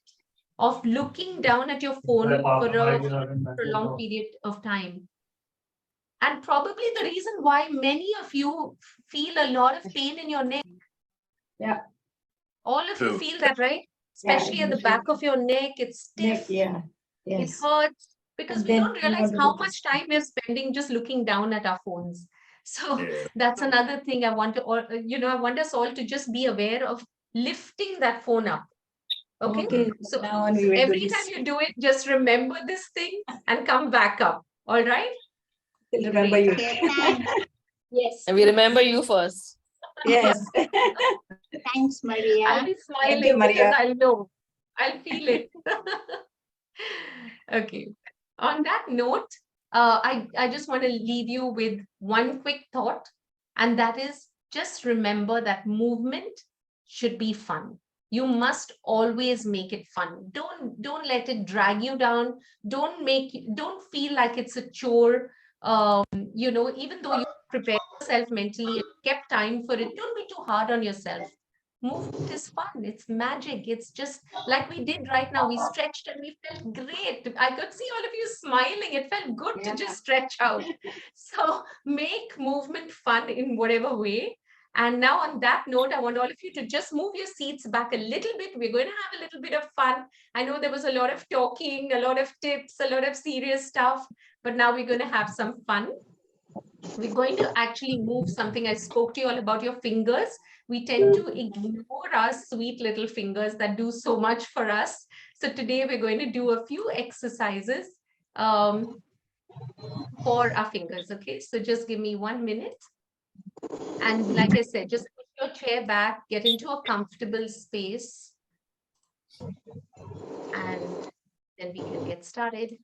Speaker 1: of looking down at your phone for a prolonged period of time. And probably the reason why many of you feel a lot of pain in your neck.
Speaker 8: Yeah.
Speaker 1: All of you feel that, right? Especially at the back of your neck, it's stiff.
Speaker 8: Yeah.
Speaker 1: It
Speaker 8: Yes.
Speaker 1: hurts because
Speaker 8: And
Speaker 1: we
Speaker 8: then
Speaker 1: don't
Speaker 8: we
Speaker 1: realize
Speaker 8: want to
Speaker 1: how
Speaker 8: go to
Speaker 1: much time we're spending just looking down at our phones. So that's another thing I want to, I want us all to just be aware of lifting that phone up. Okay.
Speaker 8: Okay,
Speaker 1: So
Speaker 8: now on we will do
Speaker 1: every time
Speaker 8: this.
Speaker 1: you do it, just remember this thing and come back up. All right.
Speaker 8: Still remember you.
Speaker 2: Okay, thanks.
Speaker 1: Yes.
Speaker 7: And we remember you first.
Speaker 8: Yes.
Speaker 2: Thanks,
Speaker 1: I'll
Speaker 2: Maria.
Speaker 1: be
Speaker 8: Thank
Speaker 1: smiling
Speaker 8: you,
Speaker 1: because
Speaker 8: Maria.
Speaker 1: I'll know. I'll feel it. Okay. On that note, I just want to leave you with one quick thought, and that is just remember that movement should be fun. You must always make it fun. Don't let it drag you down. Don't feel like it's a chore. Even though you prepare yourself mentally and kept time for it, don't be too hard on yourself. Movement is fun. It's magic. It's just like we did right now. We stretched and we felt great. I could see all of you smiling. It felt good to just stretch out. So make movement fun in whatever way. And now on that note, I want all of you to just move your seats back a little bit. We're going to have a little bit of fun. I know there was a lot of talking, a lot of tips, a lot of serious stuff, but now we're going to have some fun. We're going to actually move something. I spoke to you all about your fingers. We tend to ignore our sweet little fingers that do so much for us. So today we're going to do a few exercises for our fingers. Okay, so just give me 1 minute. And like I said, just put your chair back, get into a comfortable space, and then we can get started.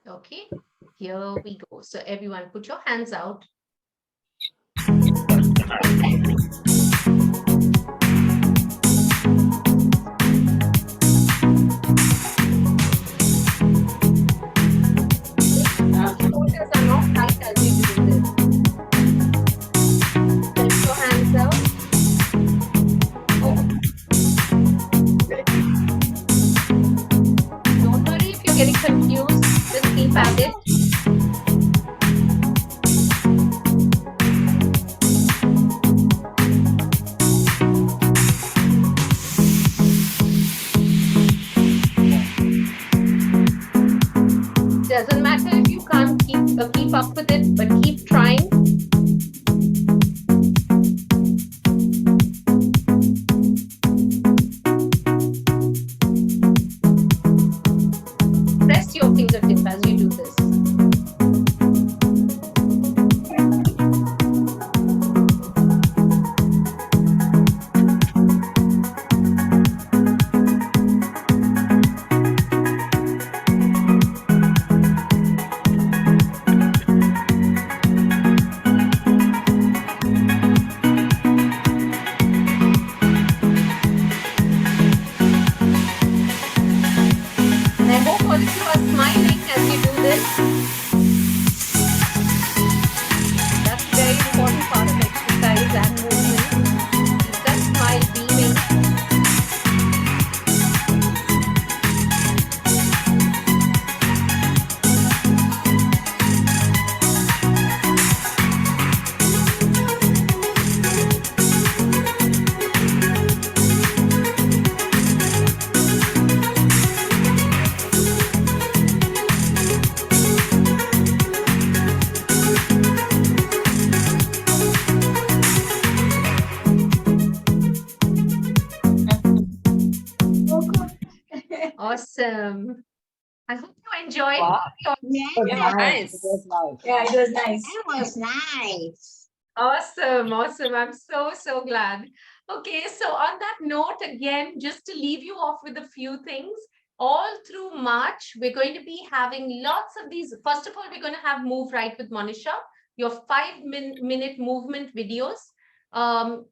Speaker 1: Okay, here we go. So everyone put your hands out. Shoulders are not tight as you do this. Stretch your hands out. Don't worry if you're getting confused. Just keep at it. Doesn't matter if you can't keep up with it, but keep trying. Press your fingertip as you do this. And I hope all of you are smiling as you do this. That's a very important part of exercise and movement. Keep that smile beaming. Awesome. I hope you enjoyed.
Speaker 8: Wow.
Speaker 2: Yeah,
Speaker 7: Nice.
Speaker 5: It was nice.
Speaker 8: Yeah, it was nice.
Speaker 2: that was nice.
Speaker 1: Awesome, awesome. I'm so glad. Okay, so on that note, again, just to leave you off with a few things, all through March, we're going to be having lots of these. First of all, we're going to have Move Right with Monisha, your 5-minute movement videos.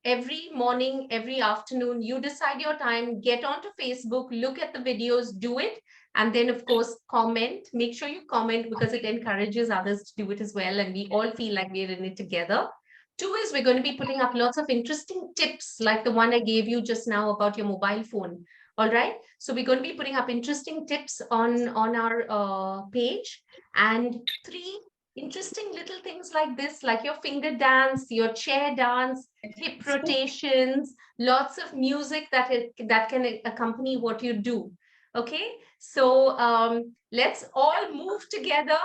Speaker 1: Every morning, every afternoon, you decide your time, get onto Facebook, look at the videos, do it. And then, of course, comment. Make sure you comment because it encourages others to do it as well. And we all feel like we're in it together. 2 is we're going to be putting up lots of interesting tips like the one I gave you just now about your mobile phone. All right. So we're going to be putting up interesting tips on our page. And 3, interesting little things like this, like your finger dance, your chair dance, hip rotations, lots of music that can accompany what you do. Okay, so let's all move together.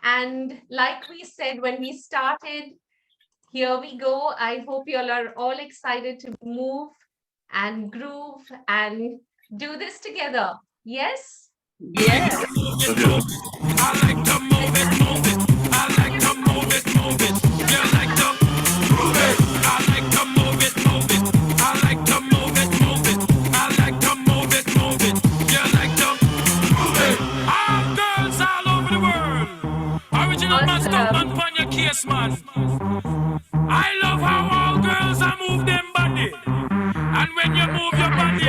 Speaker 1: And like we said when we started, here we go. I hope you all are all excited to move and groove and do this together. Yes?
Speaker 7: Yes.
Speaker 6: I like to move it, move it. I like to move it, move it. You like to move it. I like to move it, move it. I like to move it, move it. I like to move it, move it. You like to move it. All girls all over the world. Original man, stop man, pon your case, man. I love how all girls are move them body. And when you move your body,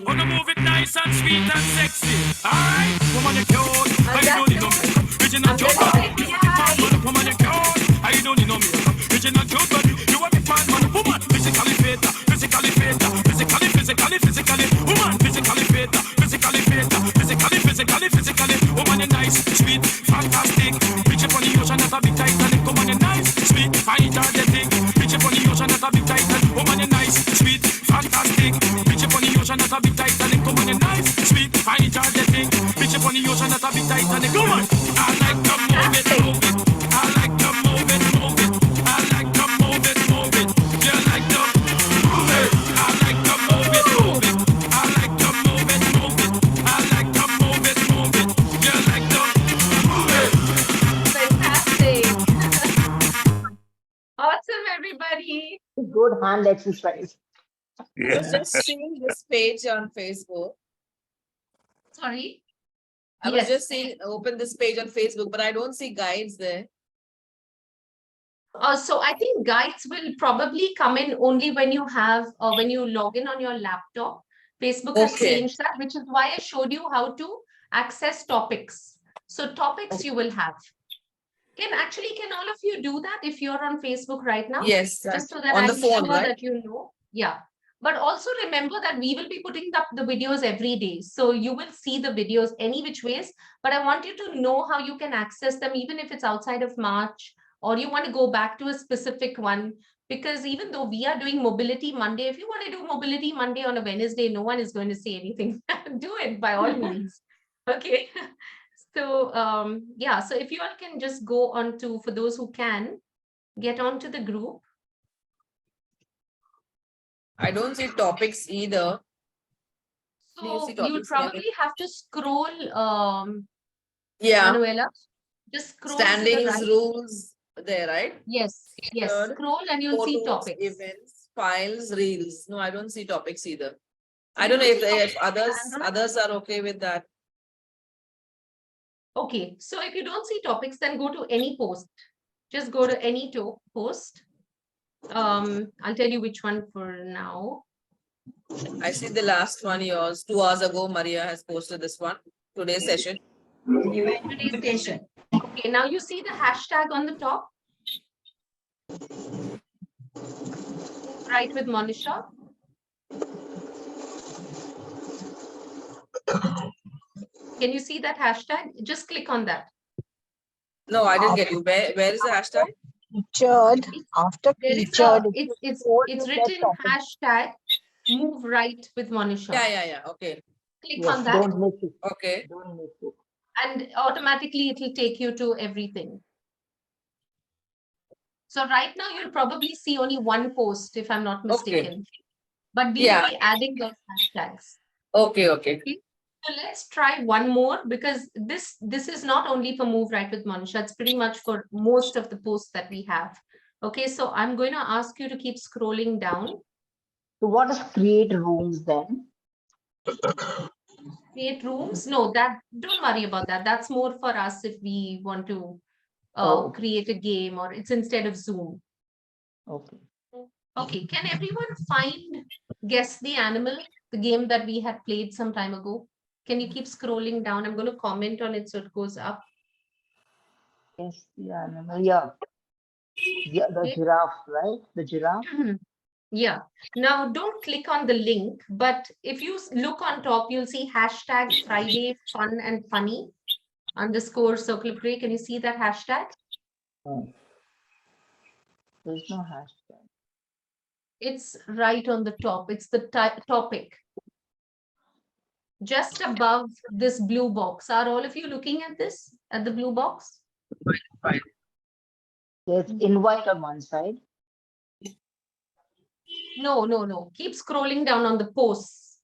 Speaker 6: wanna move it nice and sweet and sexy. Alright, woman, you cute. How you doing, no me? Original cute body. You a big man, man. Woman, you cute. How you doing, no me? Original cute body. You a big man, man. Woman, physically fit, physically fit, physically. Woman, physically fit, physically fit, physically. Woman, you nice, sweet, fantastic. Reach up on the ocean, that's a big Titanic. Woman, you nice, sweet, fine, energetic. Reach up on the ocean, that's a big Titanic. Woman, you nice, sweet, fantastic. Reach up on the ocean, that's a big Titanic. Woman, you nice, sweet, fine, energetic. Reach up on the ocean, that's a big Titanic. Woman, I like to move it, move it. I like to move it, move it. I like to move it, move it. You like to move it. I like to move it, move it. I like to move it, move it. I like to move it, move it. You like to move it.
Speaker 1: Fantastic. Awesome, everybody.
Speaker 5: Good hand exercise.
Speaker 7: I was just seeing this page on Facebook.
Speaker 1: Sorry.
Speaker 7: I was
Speaker 1: Yes.
Speaker 7: just seeing, open this page on Facebook, but I don't see guides there.
Speaker 1: So I think guides will probably come in only when you have when you log in on your laptop. Facebook has
Speaker 7: Okay.
Speaker 1: changed that, which is why I showed you how to access topics. So topics you will have. Can all of you do that if you're on Facebook right now?
Speaker 7: Yes,
Speaker 1: Just so that
Speaker 7: on
Speaker 1: I'm
Speaker 7: the phone,
Speaker 1: sure
Speaker 7: right?
Speaker 1: that you know. Yeah. But also remember that we will be putting up the videos every day. So you will see the videos any which ways. But I want you to know how you can access them, even if it's outside of March, or you want to go back to a specific one. Because even though we are doing Mobility Monday, if you want to do Mobility Monday on a Wednesday, no one is going to say anything. Do it by all means. Okay. So yeah, so if you all can just go on to, for those who can, get onto the group.
Speaker 7: I don't see topics either. Do you
Speaker 1: So
Speaker 7: see
Speaker 1: you'll
Speaker 7: topics?
Speaker 1: probably have to scroll,
Speaker 7: Yeah,
Speaker 1: Manuela, just scroll to the
Speaker 7: standings,
Speaker 1: right.
Speaker 7: rules there, right?
Speaker 1: Yes, yes,
Speaker 7: Third,
Speaker 1: scroll and you'll see
Speaker 7: Photos,
Speaker 1: topics.
Speaker 7: events, files, reels. No, I don't see topics either. I
Speaker 1: You
Speaker 7: don't know
Speaker 1: don't
Speaker 7: if,
Speaker 1: see
Speaker 7: if
Speaker 1: topics, Sandra?
Speaker 7: others are okay with that.
Speaker 1: Okay, so if you don't see topics, then go to any post. Just go to any post. I'll tell you which one for now.
Speaker 7: I see the last one yours. 2 hours ago, Maria has posted this one. Today's session.
Speaker 1: Today's session. Okay, now you see the hashtag on the top. Right with Monisha. Can you see that hashtag? Just click on that.
Speaker 7: No, I didn't get you. Where is the hashtag?
Speaker 2: Featured, after
Speaker 1: There is
Speaker 2: featured.
Speaker 1: it's written hashtag move right with Monisha.
Speaker 7: Yeah. Okay.
Speaker 1: Click
Speaker 5: Yes,
Speaker 1: on that
Speaker 5: don't miss it.
Speaker 7: Okay.
Speaker 5: Don't miss it.
Speaker 1: and automatically it will take you to everything. So right now you'll probably see only one post if I'm not mistaken. But we will be adding those hashtags.
Speaker 7: Okay.
Speaker 1: So let's try one more, because this is not only for Move Right with Monisha, it's pretty much for most of the posts that we have. Okay, so I'm going to ask you to keep scrolling down.
Speaker 5: So what is create rooms then?
Speaker 1: Create rooms? No, don't worry about that. That's more for us if we want to create a game, or it's instead of Zoom.
Speaker 5: Okay.
Speaker 1: Okay, can everyone guess the animal, the game that we had played some time ago? Can you keep scrolling down? I'm going to comment on it so it goes up.
Speaker 5: Yes, the animal. Yeah. Yeah, the giraffe, right? The giraffe.
Speaker 1: Yeah. Now don't click on the link, but if you look on top, you'll see hashtag Friday Fun and Funny. underscore circle of gray. Can you see that hashtag?
Speaker 5: There's no hashtag.
Speaker 1: It's right on the top. It's the topic. Just above this blue box. Are all of you looking at this, at the blue box?
Speaker 5: There's invite on one side.
Speaker 1: No, no, no. Keep scrolling down on the posts.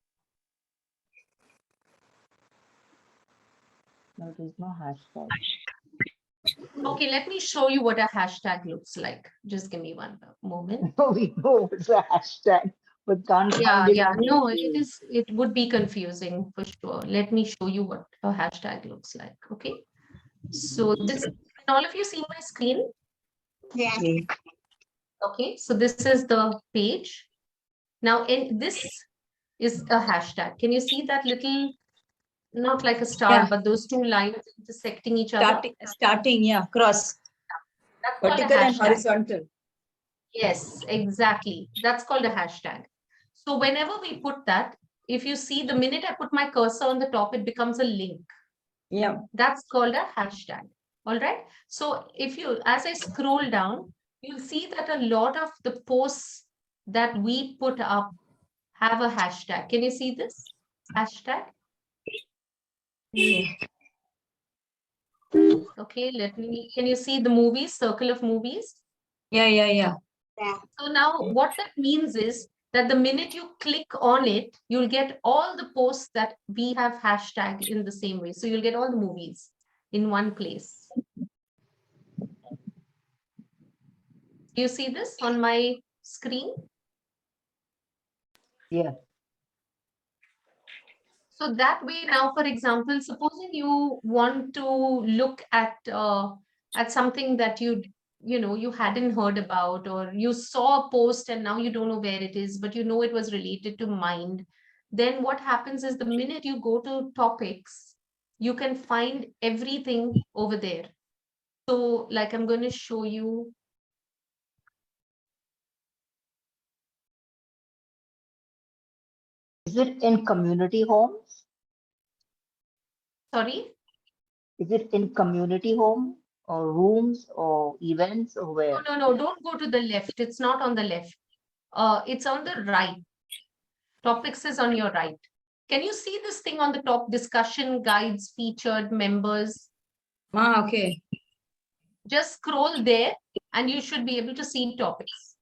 Speaker 5: No, there's no hashtag.
Speaker 1: Okay, let me show you what a hashtag looks like. Just give me one moment.
Speaker 5: We know it's a hashtag, but can't
Speaker 1: Yeah,
Speaker 5: find it.
Speaker 1: yeah.
Speaker 5: on the
Speaker 1: No, it
Speaker 5: page.
Speaker 1: is. It would be confusing for sure. Let me show you what a hashtag looks like. Okay. So this, can all of you see my screen?
Speaker 2: Yes.
Speaker 1: Okay. So this is the page. Now, in this is a hashtag. Can you see that little, not like a star,
Speaker 8: Yeah.
Speaker 1: but those two lines intersecting each other?
Speaker 8: Starting, yeah, cross,
Speaker 1: That's called a
Speaker 8: vertical and
Speaker 1: hashtag.
Speaker 8: horizontal.
Speaker 1: Yes, exactly. That's called a hashtag. So whenever we put that, if you see the minute I put my cursor on the top, it becomes a link.
Speaker 8: Yeah.
Speaker 1: That's called a hashtag. All right. So if you, as I scroll down, you'll see that a lot of the posts that we put up have a hashtag. Can you see this hashtag?
Speaker 8: Yeah.
Speaker 1: Okay, can you see the movies, circle of movies?
Speaker 8: Yeah.
Speaker 2: Yeah.
Speaker 1: So now what that means is that the minute you click on it, you'll get all the posts that we have hashtag in the same way. So you'll get all the movies in one place. Do you see this on my screen?
Speaker 5: Yeah.
Speaker 1: So that way now, for example, supposing you want to look at something that you hadn't heard about, or you saw a post and now you don't know where it is, but you know it was related to mind. Then what happens is the minute you go to topics, you can find everything over there. So like I'm going to show you.
Speaker 5: Is it in community homes?
Speaker 1: Sorry?
Speaker 5: Is it in community home or rooms or events or where?
Speaker 1: No, don't go to the left. It's not on the left. It's on the right. Topics is on your right. Can you see this thing on the top? Discussion, guides, featured, members.
Speaker 8: Ah, okay.
Speaker 1: Just scroll there and you should be able to see topics.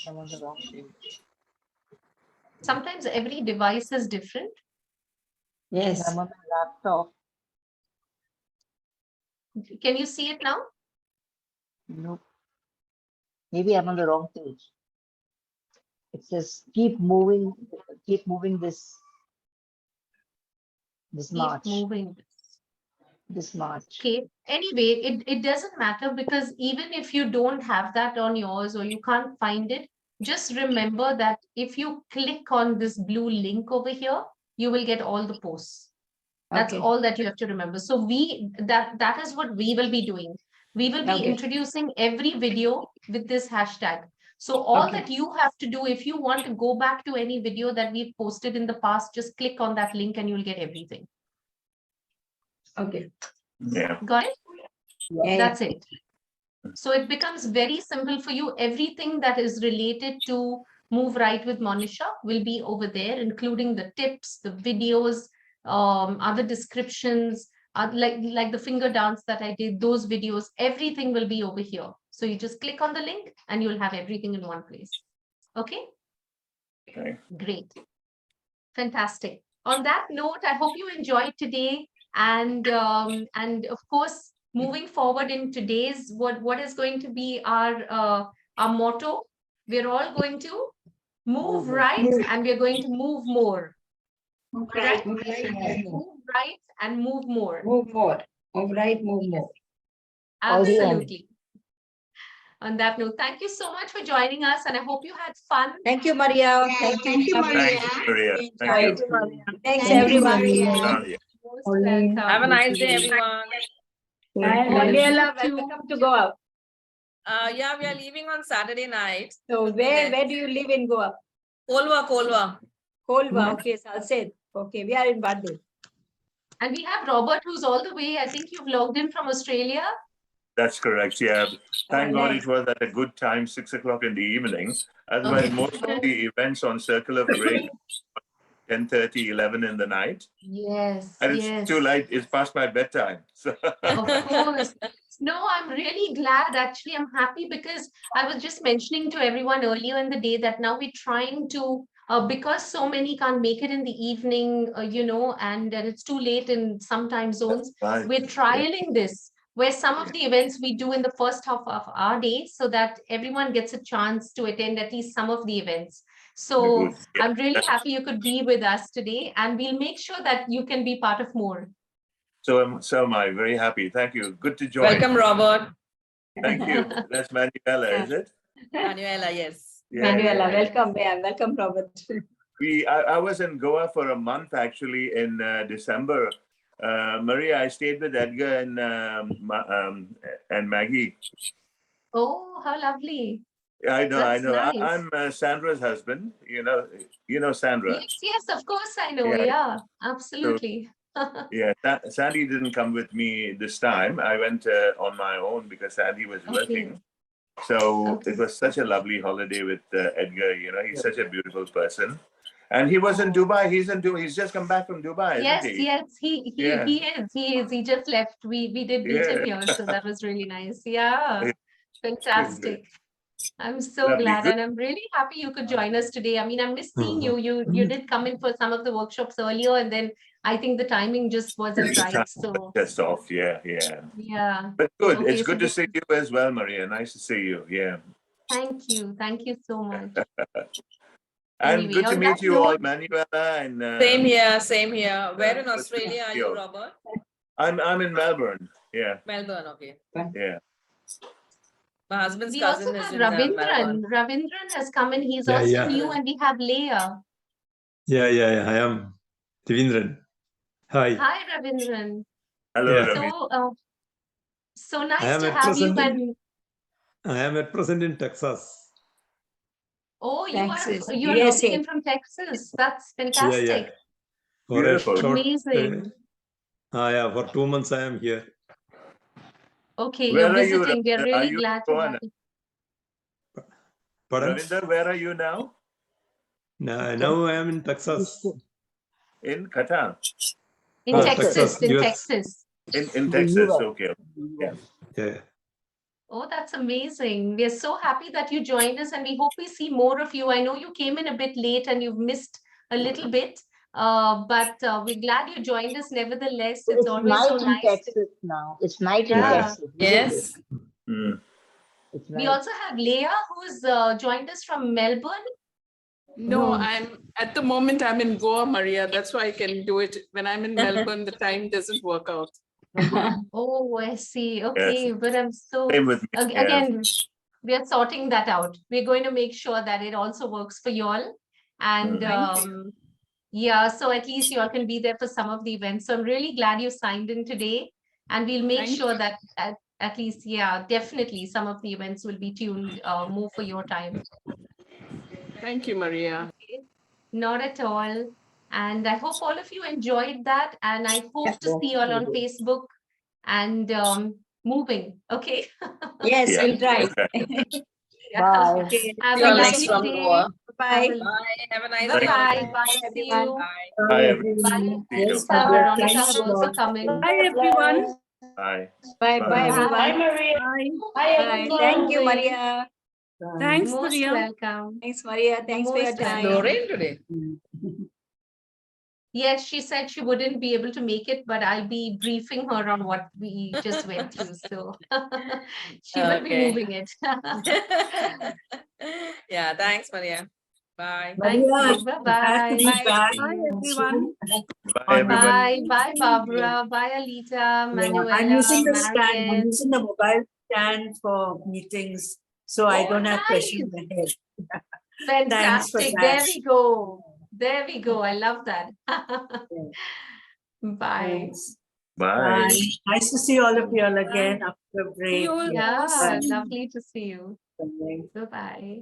Speaker 5: I'm on the wrong page.
Speaker 1: Sometimes every device is different.
Speaker 8: Yes.
Speaker 5: I'm on my laptop.
Speaker 1: Can you see it now?
Speaker 5: Nope. Maybe I'm on the wrong page. It says keep moving this
Speaker 1: Keep
Speaker 5: march.
Speaker 1: moving.
Speaker 5: This march.
Speaker 1: Okay. Anyway, it doesn't matter, because even if you don't have that on yours or you can't find it, just remember that if you click on this blue link over here, you will get all the posts. That's
Speaker 8: Okay.
Speaker 1: all that you have to remember. So that is what we will be doing. We will be
Speaker 8: Okay.
Speaker 1: introducing every video with this hashtag. So all
Speaker 8: Okay.
Speaker 1: that you have to do, if you want to go back to any video that we've posted in the past, just click on that link and you'll get everything.
Speaker 8: Okay.
Speaker 6: Yeah.
Speaker 1: Got it?
Speaker 8: Yeah.
Speaker 1: That's it. So it becomes very simple for you. Everything that is related to Move Right with Monisha will be over there, including the tips, the videos, other descriptions, like the finger dance that I did, those videos, everything will be over here. So you just click on the link and you'll have everything in one place. Okay?
Speaker 6: Okay.
Speaker 1: Great. Fantastic. On that note, I hope you enjoyed today. And of course, moving forward in today's, what is going to be our motto? We're all going to move right and we're going to move more. Right?
Speaker 8: Move right,
Speaker 1: Move right and move more.
Speaker 8: move more. Move right, move more.
Speaker 1: Absolutely. On that note, thank you so much for joining us, and I hope you had fun.
Speaker 8: Thank you, Maria.
Speaker 2: Yeah, thank you, Maria.
Speaker 6: Thank you, Maria.
Speaker 8: We
Speaker 6: Thank you.
Speaker 8: enjoyed. Thanks,
Speaker 2: Thank you,
Speaker 8: everyone.
Speaker 2: Maria.
Speaker 6: Nadia.
Speaker 1: Most welcome.
Speaker 7: Have a nice day, everyone.
Speaker 8: And
Speaker 1: All of you
Speaker 8: Daniela,
Speaker 1: too.
Speaker 8: welcome to Goa.
Speaker 7: Yeah, we are leaving on Saturday night.
Speaker 8: So where do you live in Goa?
Speaker 7: Kolwa.
Speaker 8: Kolva. Okay, Salsed. Okay, we are in Badu.
Speaker 1: And we have Robert, who's all the way. I think you've logged in from Australia.
Speaker 10: That's correct. Yeah. Thank God
Speaker 8: nice.
Speaker 10: it was at a good time, 6 o'clock in the evening. Otherwise, most of the events on Circle of Break, 10:30, 11 in the night.
Speaker 1: Yes,
Speaker 10: And it's
Speaker 1: yes.
Speaker 10: too late. It's past my bedtime. So
Speaker 1: Of course. No, I'm really glad. Actually, I'm happy because I was just mentioning to everyone earlier in the day that now we're trying to, because so many can't make it in the evening, and it's too late in some time zones,
Speaker 10: right.
Speaker 1: we're trialing this, where some of the events we do in the first half of our day so that everyone gets a chance to attend at least some of the events. So
Speaker 10: Good. Yeah.
Speaker 1: I'm really happy you could be with us today, and we'll make sure that you can be part of more.
Speaker 10: So am I. Very happy. Thank you. Good to join.
Speaker 7: Welcome, Robert.
Speaker 10: Thank you. That's Manuela, is it?
Speaker 7: Manuela, yes.
Speaker 10: Yeah,
Speaker 8: Manuela,
Speaker 10: yeah.
Speaker 8: welcome. Yeah, welcome, Robert.
Speaker 10: I was in Goa for a month actually in December. Maria, I stayed with Edgar and Maggie.
Speaker 1: Oh, how lovely.
Speaker 10: I know.
Speaker 1: That's nice.
Speaker 10: I'm Sandra's husband. You know Sandra.
Speaker 1: Yes, of course I know.
Speaker 10: Yeah.
Speaker 1: Yeah, absolutely.
Speaker 10: Yeah, Sandy didn't come with me this time. I went on my own because Sandy was working. So it was such a lovely holiday with Edgar. He's such a beautiful person. And he was in Dubai. He's in Dubai. He's just come back from Dubai,
Speaker 1: Yes,
Speaker 10: isn't he?
Speaker 1: yes, he is. He just left. We did meet him here, so that was really nice. Yeah, fantastic. I'm so
Speaker 10: Lovely.
Speaker 1: glad,
Speaker 10: Good.
Speaker 1: and I'm really happy you could join us today. I mean, I missed seeing you. You did come in for some of the workshops earlier, and then I think the timing just wasn't right. So
Speaker 10: Just off. Yeah.
Speaker 1: yeah.
Speaker 10: But good.
Speaker 1: Okay,
Speaker 10: It's
Speaker 1: so
Speaker 10: good to see you as well, Maria. Nice to see you. Yeah.
Speaker 1: Thank you so much.
Speaker 10: And
Speaker 1: Anyway,
Speaker 10: good to
Speaker 1: on
Speaker 10: meet
Speaker 1: that
Speaker 10: you all,
Speaker 1: note-
Speaker 10: Manuela. And
Speaker 7: Same here, same here. Where in
Speaker 10: good to
Speaker 7: Australia are
Speaker 10: meet
Speaker 7: you,
Speaker 10: you.
Speaker 7: Robert?
Speaker 10: I'm in Melbourne. Yeah.
Speaker 7: Melbourne, okay.
Speaker 10: Yeah.
Speaker 7: My husband's
Speaker 1: We also
Speaker 7: cousin is
Speaker 1: have
Speaker 7: in
Speaker 1: Ravindran.
Speaker 7: Melbourne.
Speaker 1: Ravindran has come in. He's
Speaker 11: Yeah,
Speaker 1: also
Speaker 11: yeah.
Speaker 1: new, and we have Leah.
Speaker 11: Yeah. I am Ravindran. Hi.
Speaker 1: Hi, Ravindran.
Speaker 10: Hello,
Speaker 11: Yeah.
Speaker 10: Ravi.
Speaker 1: So
Speaker 11: I
Speaker 1: nice
Speaker 11: am
Speaker 1: to
Speaker 11: at
Speaker 1: have you.
Speaker 11: present.
Speaker 1: And
Speaker 11: I am at present in Texas.
Speaker 1: oh,
Speaker 8: Texas,
Speaker 1: you're
Speaker 8: USA.
Speaker 1: logging in from Texas. That's
Speaker 11: Yeah.
Speaker 1: fantastic.
Speaker 11: For a
Speaker 10: Beautiful.
Speaker 11: short.
Speaker 1: Amazing.
Speaker 11: Yeah. For 2 months I am here.
Speaker 1: Okay,
Speaker 10: Where
Speaker 1: you're
Speaker 10: are you,
Speaker 1: visiting. We are
Speaker 10: Ravinder?
Speaker 1: really
Speaker 10: you
Speaker 1: glad to have you.
Speaker 11: Pardon?
Speaker 10: Ravinder, where are you now?
Speaker 11: Now I am in Texas.
Speaker 10: In Qatar.
Speaker 1: In
Speaker 11: Texas,
Speaker 1: Texas, in
Speaker 11: US.
Speaker 1: Texas.
Speaker 10: In Texas. Okay. Yeah.
Speaker 11: Yeah.
Speaker 1: Oh, that's amazing. We are so happy that you joined us, and we hope we see more of you. I know you came in a bit late and you've missed a little bit, but we're glad you joined us nevertheless. It's always
Speaker 5: night
Speaker 1: so
Speaker 5: in
Speaker 1: nice.
Speaker 5: Texas now. It's night in
Speaker 1: Yeah.
Speaker 5: Texas.
Speaker 7: Yes.
Speaker 10: Mm.
Speaker 5: It's
Speaker 1: We
Speaker 5: night.
Speaker 1: also have Leah, who's joined us from Melbourne.
Speaker 9: No, at the moment I'm in Goa, Maria. That's why I can do it. When I'm in Melbourne, the time doesn't work out.
Speaker 1: Oh, I see. Okay, but I'm so
Speaker 10: Same with me. Yeah.
Speaker 1: again, we are sorting that out. We're going to make sure that it also works for you all. And yeah, so at least you all can be there for some of the events. So I'm really glad you signed in today, and we'll make
Speaker 9: Thank
Speaker 1: sure that at least, yeah, definitely some of the events will be tuned more for your time.
Speaker 9: Thank you, Maria.
Speaker 1: Okay. Not at all. And I hope all of you enjoyed that. And I hope to see you all on Facebook and moving. Okay.
Speaker 8: Yes,
Speaker 10: Yeah.
Speaker 8: we'll try.
Speaker 10: Okay.
Speaker 1: Yeah.
Speaker 5: Bye.
Speaker 8: Okay.
Speaker 1: Have
Speaker 7: See
Speaker 1: a
Speaker 7: you all
Speaker 1: lovely
Speaker 7: next from
Speaker 1: day.
Speaker 7: Goa.
Speaker 8: Bye.
Speaker 7: Bye. Have a nice
Speaker 1: Bye
Speaker 7: day.
Speaker 1: bye.
Speaker 7: all.
Speaker 1: Bye. See
Speaker 8: everyone.
Speaker 1: you.
Speaker 7: Bye.
Speaker 10: Bye, everyone.
Speaker 1: Bye.
Speaker 10: See you.
Speaker 1: Lisa, Veronica have also come in.
Speaker 3: Bye, everyone.
Speaker 10: Bye.
Speaker 8: Bye, bye, everyone.
Speaker 1: Bye.
Speaker 8: Maria.
Speaker 3: Bye.
Speaker 8: Bye. Thank you, Maria.
Speaker 3: Thanks,
Speaker 1: Most
Speaker 3: Maria.
Speaker 1: welcome.
Speaker 8: Thanks, Maria. Thanks for your
Speaker 1: Most
Speaker 8: time.
Speaker 7: No rain today.
Speaker 1: Yes, she said she wouldn't be able to make it, but I'll be briefing her on what we just went through. So she will be
Speaker 7: Okay.
Speaker 1: moving it.
Speaker 7: Yeah, thanks, Maria. Bye.
Speaker 1: Thank you. Bye-bye.
Speaker 3: Bye, everyone.
Speaker 10: Bye, everybody.
Speaker 1: Bye, Barbara. Bye, Alita, Manuela,
Speaker 12: I'm using the stand. I'm
Speaker 1: Marian.
Speaker 12: using the mobile stand for meetings, so I don't have pressure in the head. Thanks for
Speaker 1: Fantastic.
Speaker 12: that.
Speaker 1: There we go. There we go. I love that. Bye.
Speaker 12: Thanks.
Speaker 10: Bye.
Speaker 12: Nice to see all of you all again after a break.
Speaker 3: you all.
Speaker 1: Yeah,
Speaker 12: Bye.
Speaker 1: lovely to see you.
Speaker 12: Bye.
Speaker 1: Bye-bye.